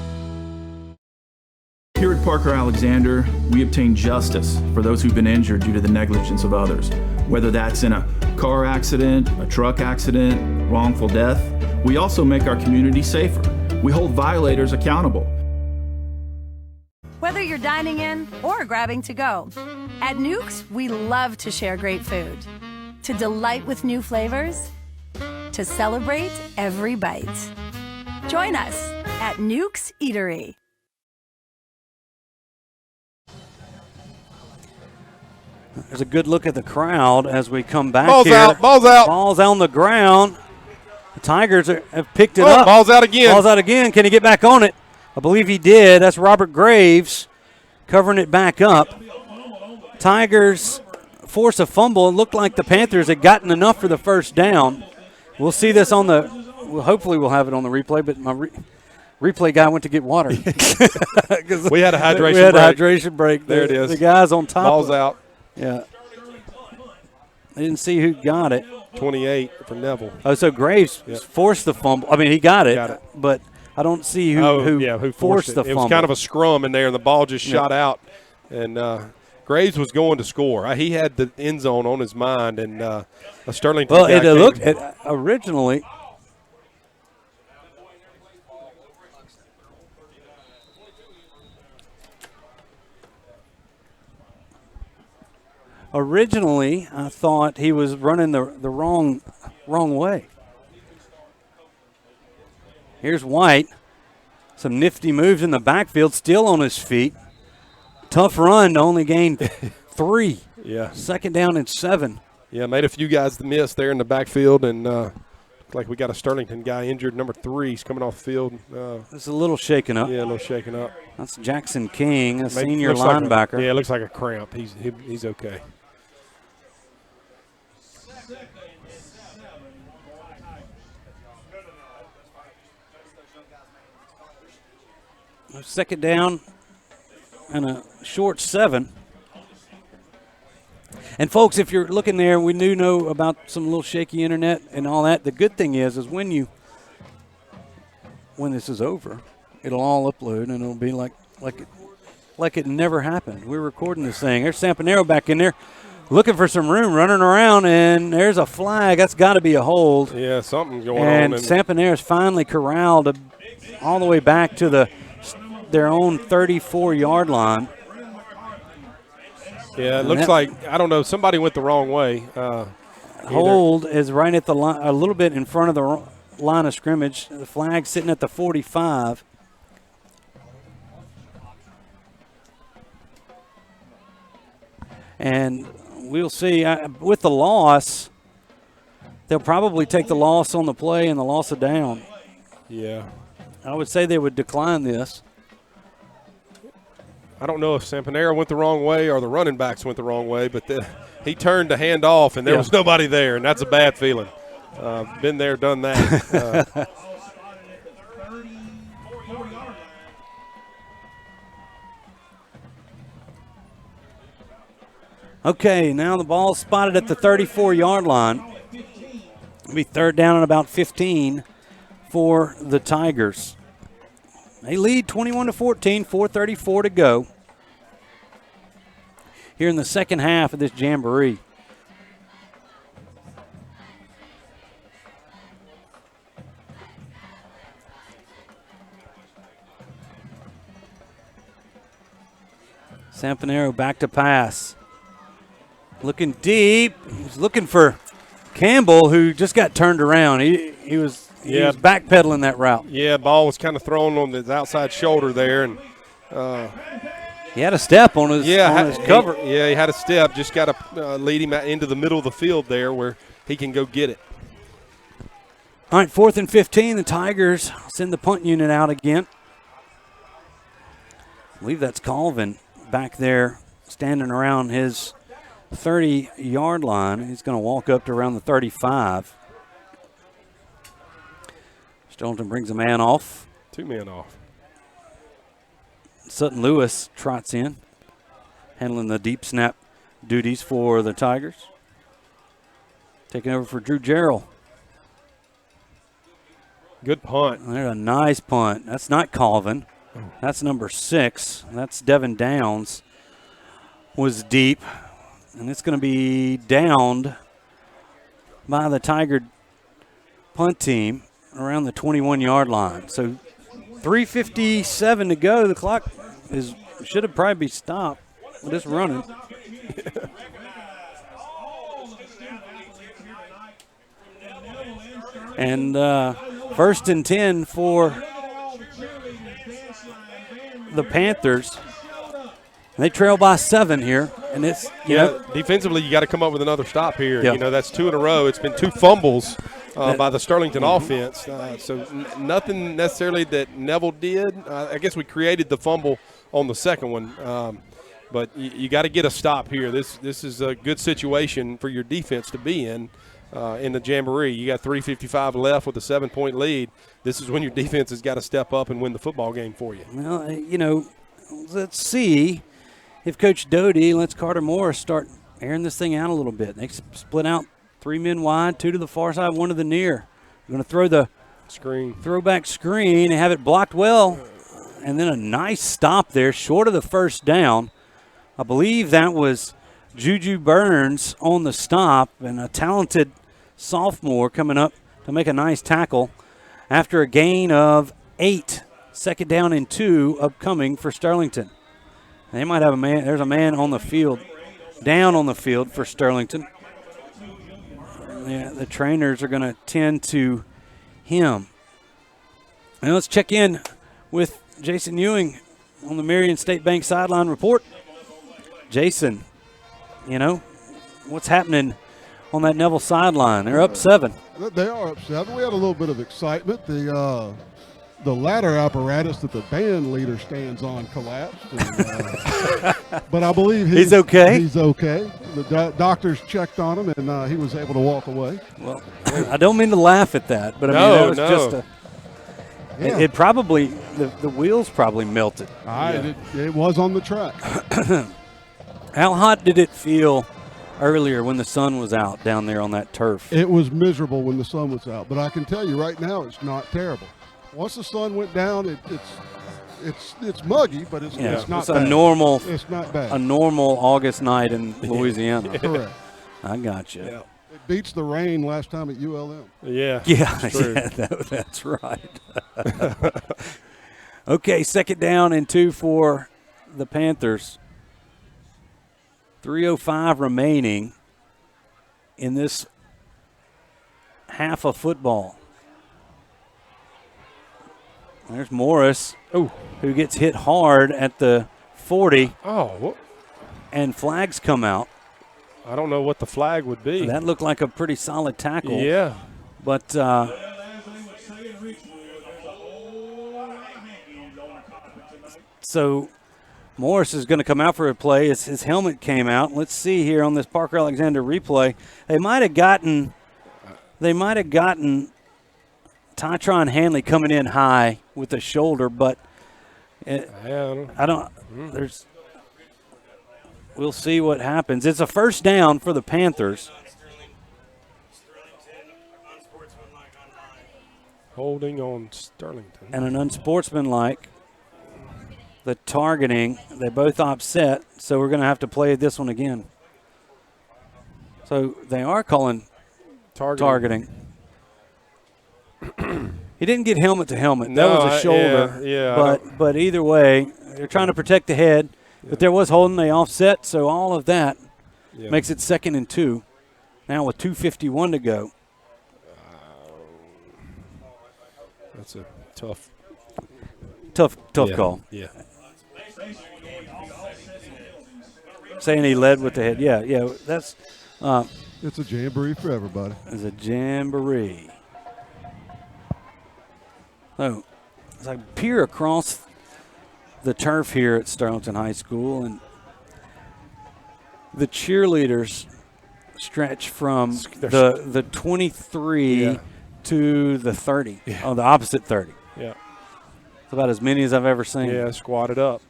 Here at Parker Alexander, we obtain justice for those who've been injured due to the negligence of others. Whether that's in a car accident, a truck accident, wrongful death, we also make our community safer. We hold violators accountable. Whether you're dining in or grabbing to go, at Nukes, we love to share great food. To delight with new flavors, to celebrate every bite. Join us at Nukes Eatery. There's a good look at the crowd as we come back Ball's here. out, ball's out. Ball's on the ground. The Tigers have picked it up. Ball's out again. Ball's out again. Can he get back on it? I believe he did. That's Robert Graves covering it back up. Tigers force a fumble. It looked like the Panthers had gotten enough for the first down. We'll see this on the hopefully we'll have it on the replay, but my replay guy went to get water. We had a hydration break. We had a hydration break. There it is. The guy's on top. Ball's out. Yeah. I didn't see who got it. 28 for Neville. Oh, so Graves forced the fumble. I mean, he got it. But I don't see who forced the fumble. It was kind of a scrum in there, and the ball just shot out. And Graves was going to score. He had the end zone on his mind, and a Sterlington Well, guy it looked originally. Originally, I thought he was running the wrong way. Here's White. Some nifty moves in the backfield, still on his feet. Tough run to only gain 3. Yeah. 2nd down and 7. Yeah, made a few guys miss there in the backfield, and looked like we got a Sterlington guy injured. Number 3 is coming off the field. It's a little shaken up. Yeah, a little shaken up. That's Jackson King, a senior linebacker. It looks like a cramp. He's okay. Second down and a short 7. And, folks, if you're looking there, we do know about some little shaky internet and all that. The good thing is when this is over, it'll all upload and it'll be like it never happened. We're recording this thing. There's Sampanero back in there looking for some room, running around, and there's a flag. That's got to be a hold. Yeah, something's going on. And Sampanero's finally corralled all the way back to their own 34-yard line. Yeah, it looks like, I don't know, somebody went the wrong way. Hold is right at the line, a little bit in front of the line of scrimmage. The flag sitting at the 45. And we'll see. With the loss, they'll probably take the loss on the play and the loss of down. Yeah. I would say they would decline this. I don't know if Sampanero went the wrong way or the running backs went the wrong way, but he turned to hand off, and there was nobody there, and that's a bad feeling. Been there, done that. Okay, now the ball's spotted at the 34-yard line. It'll be 3rd down and about 15 for the Tigers. They lead 21-14, 4:34 to go here in the second half of this Jamboree. Sampanero back to pass. Looking deep. He's looking for Campbell, who just got turned around. He was backpedaling that route. Yeah, ball was kind of thrown on his outside shoulder there, and he had a step on his cover. He had a step. Just got to lead him into the middle of the field there where he can go get it. All right, 4th and 15. The Tigers send the punt unit out again. I believe that's Colvin back there standing around his 30-yard line. He's going to walk up to around the 35. Sterlington brings a man off. 2 men off. Sutton Lewis trots in, handling the deep snap duties for the Tigers. Taking over for Drew Jarrell. Good punt. There's a nice punt. That's not Colvin. That's number 6. That's Devin Downs. Was deep. And it's going to be downed by the Tiger punt team around the 21-yard line. So 3:57 to go. The clock should have probably be stopped. We're just running. And 1st and 10 for the Panthers. They trail by 7 here, and it's defensively you got to come up with another stop here. Yeah. You know, that's 2 in a row. It's been 2 fumbles by the Sterlington offense. So nothing necessarily that Neville did. I guess we created the fumble on the second one, but you got to get a stop here. This is a good situation for your defense to be in the Jamboree. You got 3:55 left with a 7-point lead. This is when your defense has got to step up and win the football game for you. Well, let's see if Coach Doty lets Carter Morris start airing this thing out a little bit. They split out 3 men wide, 2 to the far side, 1 to the near. They're going to throw the throwback screen and have it blocked well, and then a nice stop there short of the first down. I believe that was Juju Burns on the stop, and a talented sophomore coming up to make a nice tackle after a gain of 8. 2nd down and 2 upcoming for Sterlington. They might have a man. There's a man on the field, down on the field for Sterlington. Yeah, the trainers are going to tend to him. And let's check in with Jason Ewing on the Marion State Bank sideline report. Jason, what's happening on that Neville sideline? They're up 7. They are up 7. We had a little bit of excitement. The ladder apparatus that the band leader stands on collapsed. And, but I believe he's okay. He's okay. The doctors checked on him, and he was able to walk away. Well, I don't mean to laugh at that, but that was just it probably, the wheels probably melted. It was on the track. How hot did it feel earlier when the sun was out down there on that turf? It was miserable when the sun was out, but I can tell you right now it's not terrible. Once the sun went down, it's muggy, but it's not it's bad. It's not bad. A normal August night in Louisiana. Correct. I got you. Yeah. It beats the rain last time at ULM. Yeah. That's right. Okay, 2nd down and 2 for the Panthers. 3:05 remaining in this half of football. There's Morris, who gets hit hard at the 40. And flags come out. I don't know what the flag would be. That looked like a pretty solid tackle. Yeah. But so Morris is going to come out for a play. His helmet came out. Let's see here on this Parker Alexander replay. They might have gotten Tytron Hanley coming in high with the shoulder, but we'll see what happens. It's a 1st down for the Panthers. Holding on Sterlington. And an unsportsmanlike. The targeting, they both offset, so we're going to have to play this one again. So they are calling targeting. He didn't get helmet to helmet. That was a shoulder. Yeah. But either way, they're trying to protect the head. But there was holding, they offset, so all of that Yeah. makes it 2nd and 2. Now with 2:51 to go. That's a tough call. Yeah. Saying he led with the head. Yeah, that's It's a jamboree for everybody. It's a jamboree. So, as I peer across the turf here at Sterlington High School, and the cheerleaders stretch from the 23 to the 30, the opposite 30. Yeah. It's about as many as I've ever seen. Yeah, squatted up.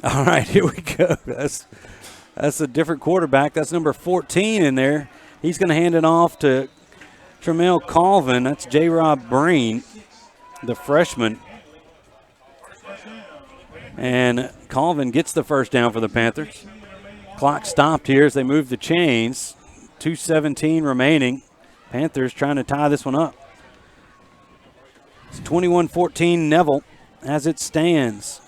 All right, here we go. That's a different quarterback. That's number 14 in there. He's going to hand it off to Tremel Colvin. That's J-Rob Breen, the freshman. And Colvin gets the first down for the Panthers. Clock stopped here as they move the chains. 2:17 remaining. Panthers trying to tie this one up. It's 21-14 Neville as it stands.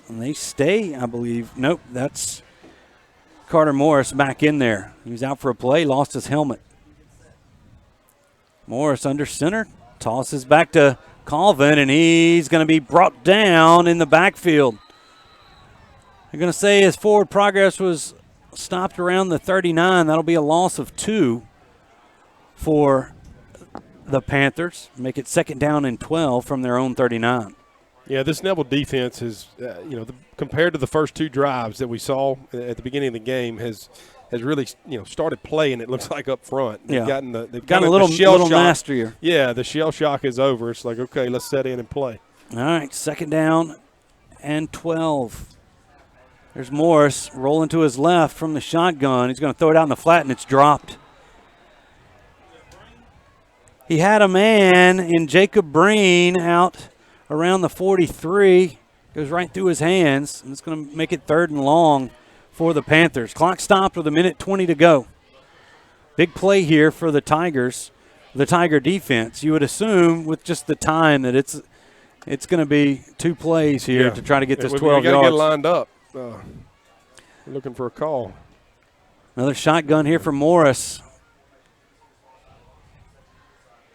And they stay, I believe. Nope, that's Carter Morris back in there. He was out for a play, lost his helmet. Morris under center, tosses back to Colvin, and he's going to be brought down in the backfield. They're going to say his forward progress was stopped around the 39. That'll be a loss of 2 for the Panthers. Make it 2nd down and 12 from their own 39. Yeah, this Neville defense is, compared to the first 2 drives that we saw at the beginning of the game, has really, started playing. It looks like up front. They've gotten a little nastier. Yeah, the shell shock is over. It's like, okay, let's set in and play. All right, 2nd down and 12. There's Morris rolling to his left from the shotgun. He's going to throw it out in the flat, and it's dropped. He had a man in Jacob Breen out around the 43. Goes right through his hands, and it's going to make it 3rd and long for the Panthers. Clock stopped with 1:20 to go. Big play here for the Tigers, the Tiger defense. You would assume with just the time that it's going to be 2 plays here to try to get this 12 we yards. got to get lined up. We're looking for a call. Another shotgun here for Morris.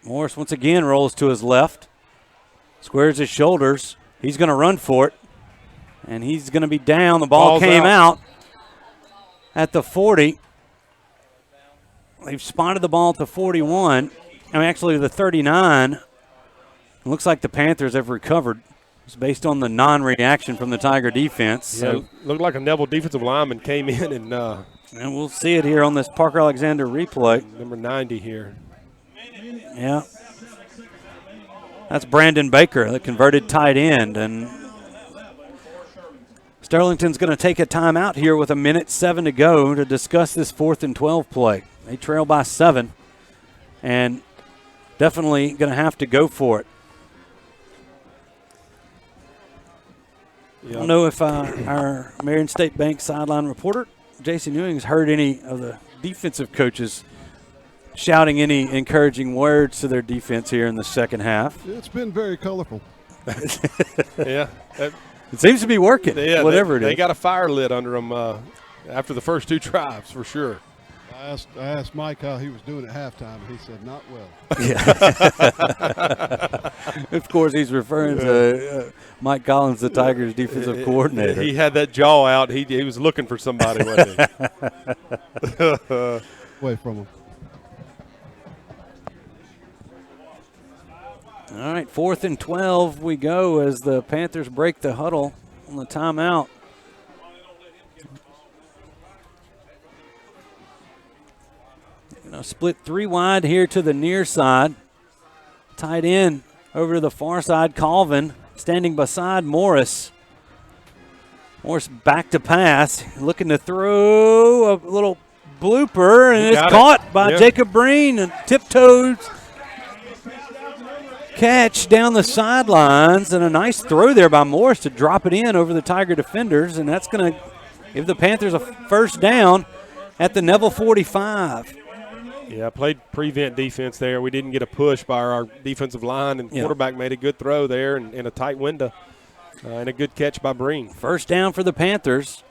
Morris once again rolls to his left, squares his shoulders. He's going to run for it, and he's going to be down. The ball came out at the 40. They've spotted the ball at the 41. Actually the 39. It looks like the Panthers have recovered. It's based on the non-reaction from the Tiger defense. Yeah, So looked like a Neville defensive lineman came in and we'll see it here on this Parker Alexander replay. Number 90 here. Yeah. That's Brandon Baker, the converted tight end. And Sterlington's going to take a timeout here with 1:07 to go to discuss this 4th and 12 play. They trail by 7 and definitely going to have to go for it. I don't know if our Marion State Bank sideline reporter, Jason Ewing, has heard any of the defensive coaches shouting any encouraging words to their defense here in the second half. It's been very colorful. Yeah. It seems to be working, whatever it is. They got a fire lit under them after the first 2 drives, for sure. I asked Mike how he was doing at halftime, and he said, not well. Yeah. Of course, he's referring to Mike Collins, the Tigers' defensive coordinator. He had that jaw out. He was looking for somebody, wasn't he? Away from him. All right, 4th and 12 we go as the Panthers break the huddle on the timeout. Split 3 wide here to the near side. Tight end over to the far side, Colvin standing beside Morris. Morris back to pass, looking to throw a little blooper, and it's caught by Jacob Breen and tiptoes. Catch down the sidelines, and a nice throw there by Morris to drop it in over the Tiger defenders, and that's going to give the Panthers a first down at the Neville 45. Yeah, played prevent defense there. We didn't get a push by our defensive line, and quarterback made a good throw there in a tight window. And a good catch by Breen. First down for the Panthers.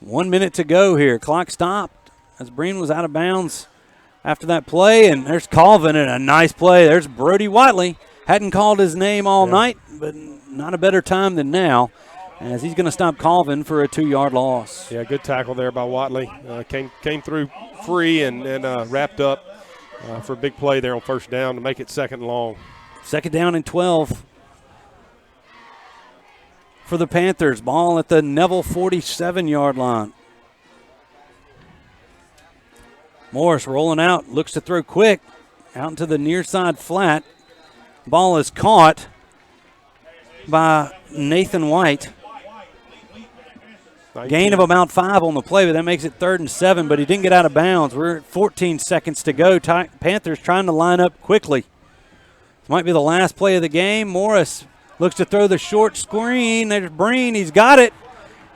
1 minute to go here. Clock stopped as Breen was out of bounds after that play. And there's Colvin and a nice play. There's Brody Whiteley. Hadn't called his name all night, but not a better time than now, as he's going to stop Colvin for a 2-yard loss. Yeah, good tackle there by Whiteley. Came through free and wrapped up for a big play there on first down to make it 2nd and long. 2nd down and 12 for the Panthers. Ball at the Neville 47-yard line. Morris rolling out, looks to throw quick, out into the near side flat. Ball is caught by Nathan White. Gain of about 5 on the play, but that makes it 3rd and 7, but he didn't get out of bounds. We're at 14 seconds to go. Panthers trying to line up quickly. This might be the last play of the game. Morris looks to throw the short screen. There's Breen. He's got it.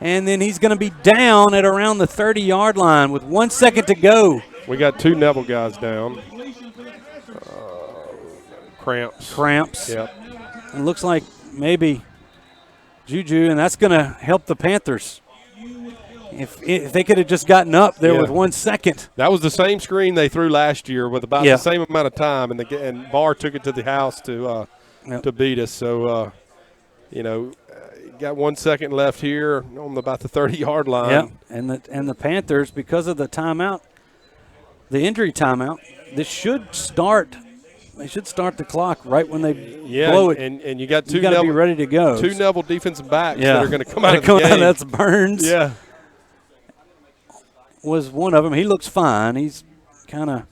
And then he's going to be down at around the 30-yard line with 1 second to go. We got 2 Neville guys down. Cramps. Yep. It looks like maybe Juju, and that's going to help the Panthers. If they could have just gotten up there with 1 second. That was the same screen they threw last year with about the same amount of time, and Barr took it to the house to beat us. So, got 1 second left here on about the 30-yard line. Yep. And the Panthers, because of the timeout, the injury timeout, this should start. They should start the clock right when they blow it. And you got 2 you got to be ready to go. 2 Neville defensive backs that are going to come out of the game. That's Burns. Yeah. Was one of them. He looks fine. He's kind of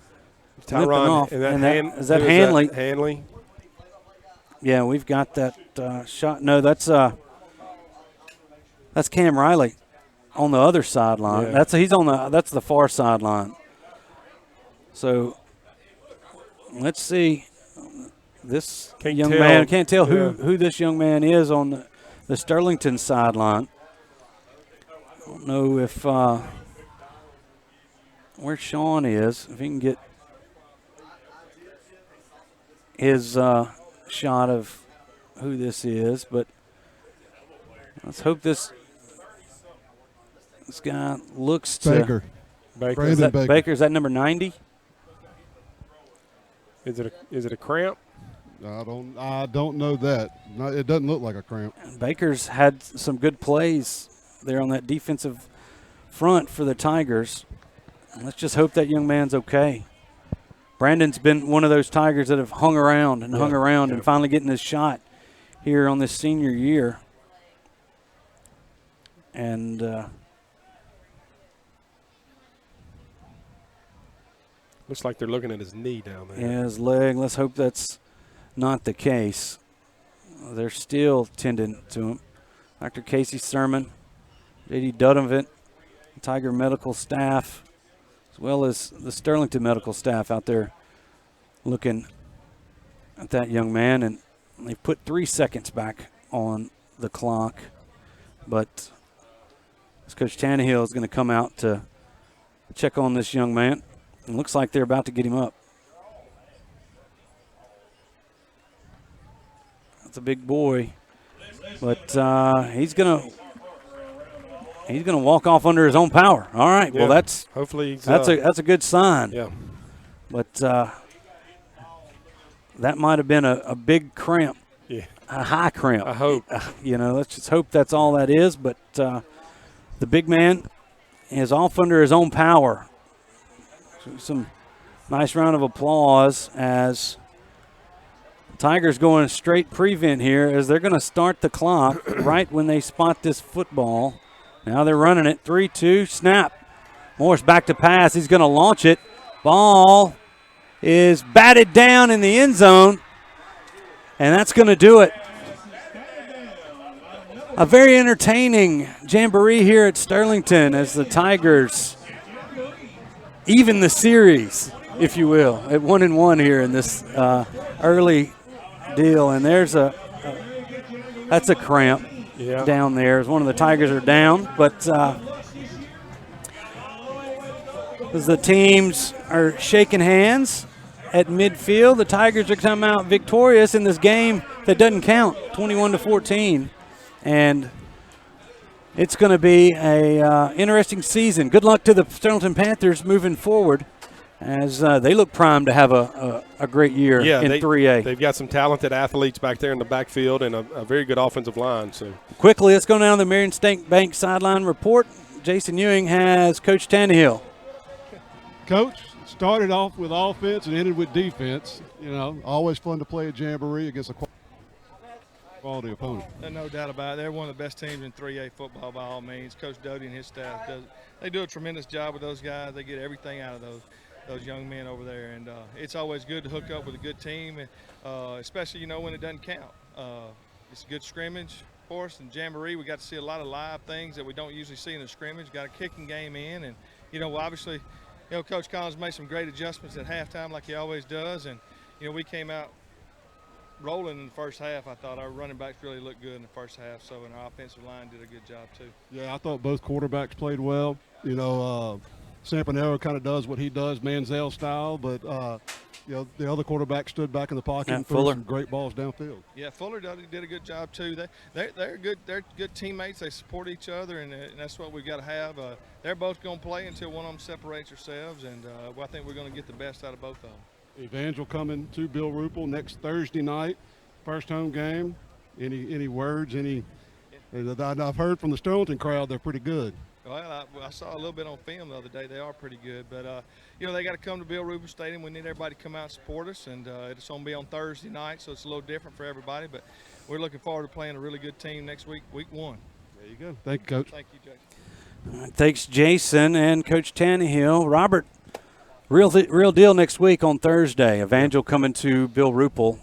limping off. Is that Hanley? Hanley. Yeah, we've got that shot. No, that's Cam Riley on the other sideline. Yeah. That's the far sideline. So let's see. This young man, can't tell who this young man is on the Sterlington sideline. I don't know if where Sean is, if he can get his shot of who this is, but let's hope this guy looks to Baker. Is that Baker? Is that number 90? Is it a cramp? I don't know that. No, it doesn't look like a cramp. Baker's had some good plays there on that defensive front for the Tigers. Let's just hope that young man's okay. Brandon's been one of those Tigers that have hung around and finally getting his shot here on this senior year. And looks like they're looking at his knee down there. Yeah, his leg. Let's hope that's not the case. They're still tending to him. Dr. Casey Sermon, J.D. Dudovant, Tiger medical staff, as well as the Sterlington medical staff out there looking at that young man. And they put 3 seconds back on the clock. But Coach Tannehill is going to come out to check on this young man. It looks like they're about to get him up. That's a big boy, but he's gonna walk off under his own power. All right. Yeah. Well, hopefully that's a good sign. Yeah. But that might have been a big cramp. Yeah. A high cramp. I hope. Let's just hope that's all that is. But the big man is off under his own power. Some nice round of applause as Tigers going straight prevent here as they're going to start the clock right when they spot this football. Now they're running it. 3-2, snap. Morris back to pass. He's going to launch it. Ball is batted down in the end zone, and that's going to do it. A very entertaining Jamboree here at Sterlington as the Tigers even the series, if you will, at 1-1 here in this early deal. And there's that's a cramp down there as one of the Tigers are down. But as the teams are shaking hands at midfield, the Tigers are coming out victorious in this game that doesn't count, 21-14. and it's going to be a interesting season. Good luck to the Sterlington Panthers moving forward, as they look primed to have a great year in 3A. They've got some talented athletes back there in the backfield and a very good offensive line. So quickly, let's go down to the Marion State Bank sideline report. Jason Ewing has Coach Tannehill. Coach started off with offense and ended with defense. You know, always fun to play a Jamboree against a quality opponent. There's no doubt about it. They're one of the best teams in 3A football by all means. Coach Doty and his staff, they do a tremendous job with those guys. They get everything out of those young men over there, and it's always good to hook up with a good team, especially, you know, when it doesn't count. It's a good scrimmage for us. In Jamboree, we got to see a lot of live things that we don't usually see in a scrimmage. Got a kicking game in, and, you know, obviously, you know, Coach Collins made some great adjustments at halftime like he always does, and, you know, we came out rolling in the first half. I thought our running backs really looked good in the first half, so and our offensive line did a good job too. Yeah, I thought both quarterbacks played well. You know, Sampanero kind of does what he does, Manziel style, but you know, the other quarterback stood back in the pocket and threw some great balls downfield. Yeah, Fuller did a good job too. They're good teammates. They support each other, and that's what we've got to have. They're both going to play until one of them separates themselves, and I think we're going to get the best out of both of them. Evangel coming to Bill Rupel next Thursday night, first home game. Any words? I've heard from the Sterlington crowd they're pretty good. Well, I saw a little bit on film the other day. They are pretty good, but you know, they got to come to Bill Rupel Stadium. We need everybody to come out and support us, and it's going to be on Thursday night, so it's a little different for everybody. But we're looking forward to playing a really good team next week, week 1. There you go. Thank you, Coach. Thank you, Jason. Thanks, Jason and Coach Tannehill. Robert, real deal next week on Thursday. Evangel coming to Bill Rupel.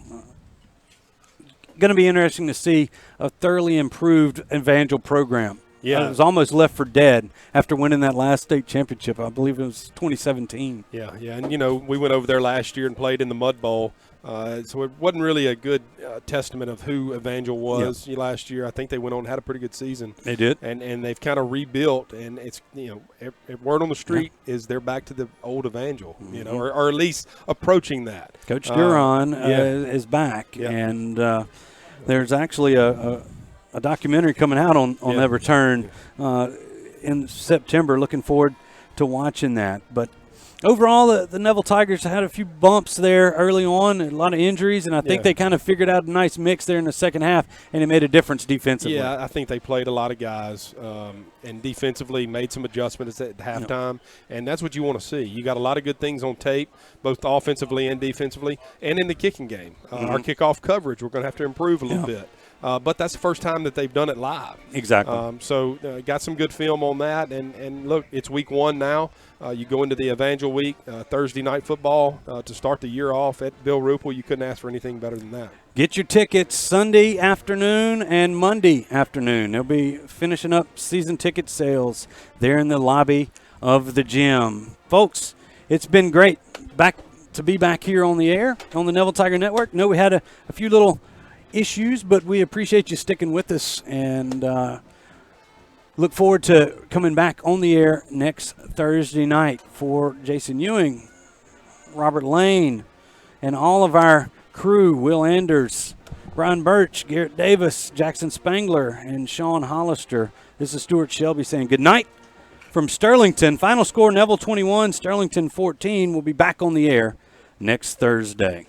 Going to be interesting to see a thoroughly improved Evangel program. Yeah. It was almost left for dead after winning that last state championship. I believe it was 2017. Yeah, and, you know, we went over there last year and played in the Mud Bowl. So it wasn't really a good testament of who Evangel was last year. I think they went on and had a pretty good season. They did. And they've kind of rebuilt, and it's, you know, word on the street is they're back to the old Evangel, you know, or at least approaching that. Coach Duran is back, and there's actually a documentary coming out on that return in September. Looking forward to watching that. But overall, the Neville Tigers had a few bumps there early on, a lot of injuries, and I think they kind of figured out a nice mix there in the second half, and it made a difference defensively. Yeah, I think they played a lot of guys and defensively made some adjustments at halftime, and that's what you want to see. You got a lot of good things on tape, both offensively and defensively, and in the kicking game. Our kickoff coverage, we're going to have to improve a little bit. But that's the first time that they've done it live. Exactly. So got some good film on that. And look, it's week 1 now. You go into the Evangel week, Thursday night football to start the year off at Bill Rupel. You couldn't ask for anything better than that. Get your tickets Sunday afternoon and Monday afternoon. They'll be finishing up season ticket sales there in the lobby of the gym. Folks, it's been great to be back here on the air on the Neville Tiger Network. No, we had a few little issues, but we appreciate you sticking with us, and look forward to coming back on the air next Thursday night. For Jason Ewing, Robert Lane, and all of our crew, Will Anders, Brian Birch, Garrett Davis, Jackson Spangler, and Sean Hollister, this is Stewart Shelby saying good night from Sterlington. Final score, Neville 21, Sterlington 14. We'll be back on the air next Thursday.